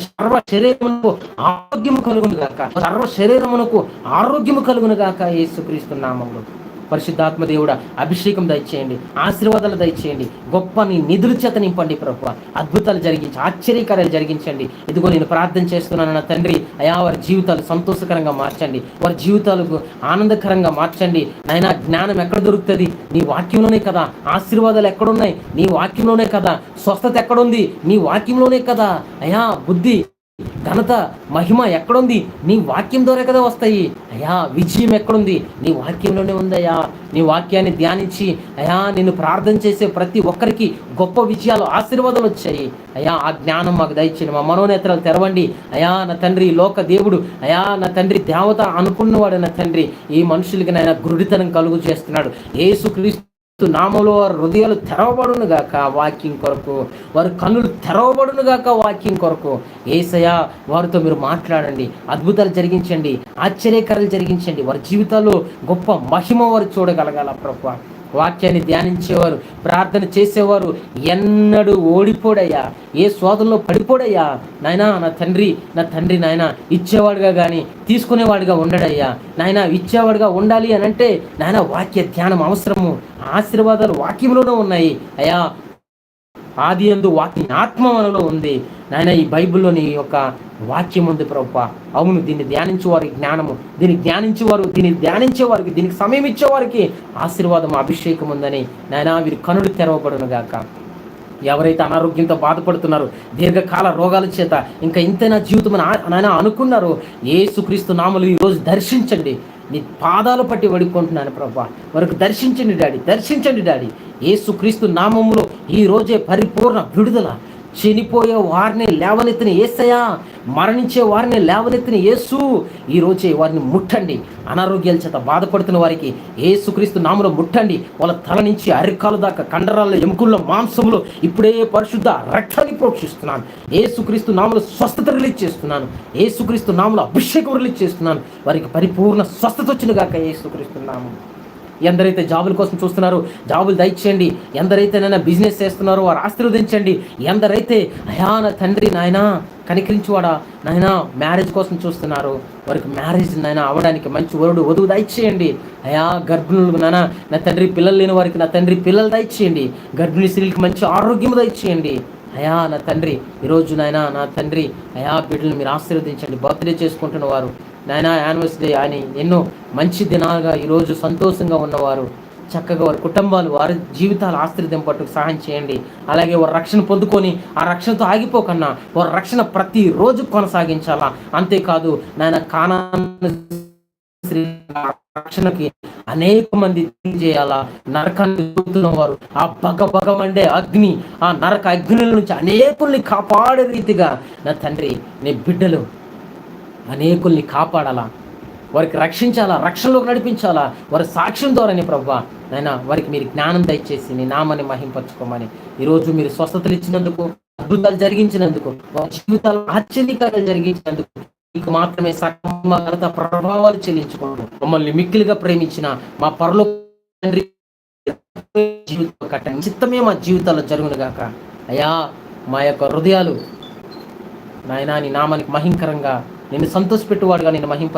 సర్వ శరీరమునకు ఆరోగ్యము కలుగును గాక, సర్వ శరీరమునకు ఆరోగ్యము కలుగును గాక యేసుక్రీస్తు నామములో. పరిశుద్ధాత్మ దేవుడా, అభిషేకం దయచేయండి, ఆశీర్వాదాలు దయచేయండి, గొప్ప నీ నిధుల చేత నింపండి ప్రభువా. అద్భుతాలు జరిగించి, ఆశ్చర్యకార్యాలు జరిగించండి. ఇదిగో నేను ప్రార్థన చేస్తున్నాను నా తండ్రి. అయా, వారి జీవితాలు సంతోషకరంగా మార్చండి, వారి జీవితాలకు ఆనందకరంగా మార్చండి నాయనా. జ్ఞానం ఎక్కడ దొరుకుతుంది? నీ వాక్యంలోనే కదా. ఆశీర్వాదాలు ఎక్కడున్నాయి? నీ వాక్యంలోనే కదా. స్వస్థత ఎక్కడుంది? నీ వాక్యంలోనే కదా. అయా, బుద్ధి ఘనత, మహిమ ఎక్కడుంది? నీ వాక్యం ద్వారా కదా వస్తాయి అయ్యా. విజయం ఎక్కడుంది? నీ వాక్యంలోనే ఉందయ్యా. నీ వాక్యాన్ని ధ్యానించి అయ్యా నిన్ను ప్రార్థన చేసే ప్రతి ఒక్కరికి గొప్ప విజయాలు, ఆశీర్వాదాలు వచ్చాయి అయ్యా. ఆ జ్ఞానం మాకు దయచేయండి. మా మనోనేత్రాలు తెరవండి అయ్యా. నా తండ్రి లోక దేవుడు అయ్యా, నా తండ్రి దేవత అనుకున్నవాడు నా తండ్రి ఈ మనుషులకి నాయన గురుడితనం కలుగు చేస్తున్నాడు. యేసుక్రీస్తు నామంలో వారి హృదయాలు తెరవబడును గాక వాక్యం కొరకు, వారి కన్నులు తెరవబడును గాక వాక్యం కొరకు. యేసయ్యా వారితో మీరు మాట్లాడండి, అద్భుతాలు జరిగించండి, ఆశ్చర్యకరాలు జరిగించండి. వారి జీవితాల్లో గొప్ప మహిమ వారు చూడగలగాల ప్రభువా. వాక్యాన్ని ధ్యానించేవారు, ప్రార్థన చేసేవారు ఎన్నడూ ఓడిపోడయ్యా, ఏ శోధనలో పడిపోడయ్యా. నాయనా నా తండ్రి నాయన ఇచ్చేవాడుగా కానీ తీసుకునేవాడుగా ఉండడయ్యా. నాయన ఇచ్చేవాడుగా ఉండాలి అని అంటే నాయన వాక్య ధ్యానం అవసరము. ఆశీర్వాదాలు వాక్యంలోనే ఉన్నాయి అయ్యా. ఆది యందు వాక్యం ఆత్మ మనలో ఉంది నాయన. ఈ బైబిల్లోని యొక్క వాక్యం ఉంది ప్రభువా. అవును, దీన్ని ధ్యానించేవారి జ్ఞానము, దీన్ని ధ్యానించేవారికి, దీనికి సమయం ఇచ్చేవారికి ఆశీర్వాదం, అభిషేకం ఉందని నాయన వీరి కనులు తెరవబడును గాక. ఎవరైతే అనారోగ్యంతో బాధపడుతున్నారో, దీర్ఘకాల రోగాల చేత ఇంకా ఇంతైనా జీవితం నాయన అనుకున్నారో, యేసుక్రీస్తు నామములో ఈరోజు దర్శించండి. నీ పాదాలు పట్టి వడుకుంటున్నాను ప్రభా. వరకు దర్శించండి డాడీ. యేసుక్రీస్తు నామములో ఈ రోజే పరిపూర్ణ విడుదల. చనిపోయే వారిని లేవనెత్తిన యేసయ్యా, మరణించే వారిని లేవనెత్తిన యేసు ఈ రోజే వారిని ముట్టండి. అనారోగ్యాల చేత బాధపడుతున్న వారికి యేసుక్రీస్తు నామములో ముట్టండి. వాళ్ళ తల నుంచి అరికాల దాకా, కండరాల్లో, ఎముకల్లో, మాంసంలో ఇప్పుడే పరిశుద్ధ రక్తాన్ని ప్రోక్షిస్తున్నాను. యేసుక్రీస్తు నామములో స్వస్థత రిలీజ్ చేస్తున్నాను. యేసుక్రీస్తు నామములో అభిషేకం రిలీజ్ చేస్తున్నాను. వారికి పరిపూర్ణ స్వస్థత వచ్చిన గాక యేసుక్రీస్తు నామం. ఎందరైతే జాబుల కోసం చూస్తున్నారో జాబులు దయచేయండి. ఎందరైతే నాయన బిజినెస్ చేస్తున్నారో వారు ఆశీర్వదించండి. ఎందరైతే అయా నా తండ్రి నాయన కనికరించువాడా నాయన మ్యారేజ్ కోసం చూస్తున్నారు, వారికి మ్యారేజ్ నాయన అవ్వడానికి మంచి వధువు దయచేయండి అయా. గర్భిణులకు నా తండ్రి పిల్లలు లేని వారికి నా తండ్రి పిల్లలు దయచేయండి. గర్భిణీ స్త్రీలకు మంచి ఆరోగ్యం దయచేయండి అయా. నా తండ్రి ఈరోజు నాయన నా తండ్రి అయా బిడ్డలు మీరు ఆశీర్వదించండి. బర్త్డే చేసుకుంటున్న వారు నాయన యానివర్సరీ అని ఎన్నో మంచి దినాలుగా ఈరోజు సంతోషంగా ఉన్నవారు చక్కగా వారి కుటుంబాలు, వారి జీవితాలు ఆశీర్వదింపట్టుకు సహాయం చేయండి. అలాగే వారి రక్షణ పొందుకొని ఆ రక్షణతో ఆగిపోకన్నా వారి రక్షణ ప్రతిరోజు కొనసాగించాలా. అంతేకాదు నాయన కానాను రక్షణకి అనేక మంది చేయాలా. నరకాన్ని చూస్తున్న వారు ఆ భగమండే అగ్ని, ఆ నరక అగ్నిల నుంచి అనేకుల్ని కాపాడే రీతిగా నా తండ్రి నీ బిడ్డలు అనేకుల్ని కాపాడాలా, వారికి రక్షించాలా, రక్షణలోకి నడిపించాలా. వారి సాక్ష్యం ద్వారానే ప్రభువా నాయన వారికి మీరు జ్ఞానం దయచేసి నీ నామాన్ని మహింపరచుకోమని ఈరోజు మీరు స్వస్థతలు ఇచ్చినందుకు, అద్భుతాలు జరిగించినందుకు, వారి జీవితాలు ఆశ్చర్యకార్యాలు జరిగించినందుకు నీకు మాత్రమే సకల ప్రభావాలు చెల్లించుకోండి. మమ్మల్ని మిక్కిలిగా ప్రేమించిన మా పరలోక తండ్రి జీవితం కట్టండి. చిత్తమే మా జీవితాల్లో జరుగును గాక అయ్యా. మా యొక్క హృదయాలు నాయనా నీ నామానికి మహింకరంగా నిన్ను సంతోషపెట్టువాడుగా నిన్ను మహింప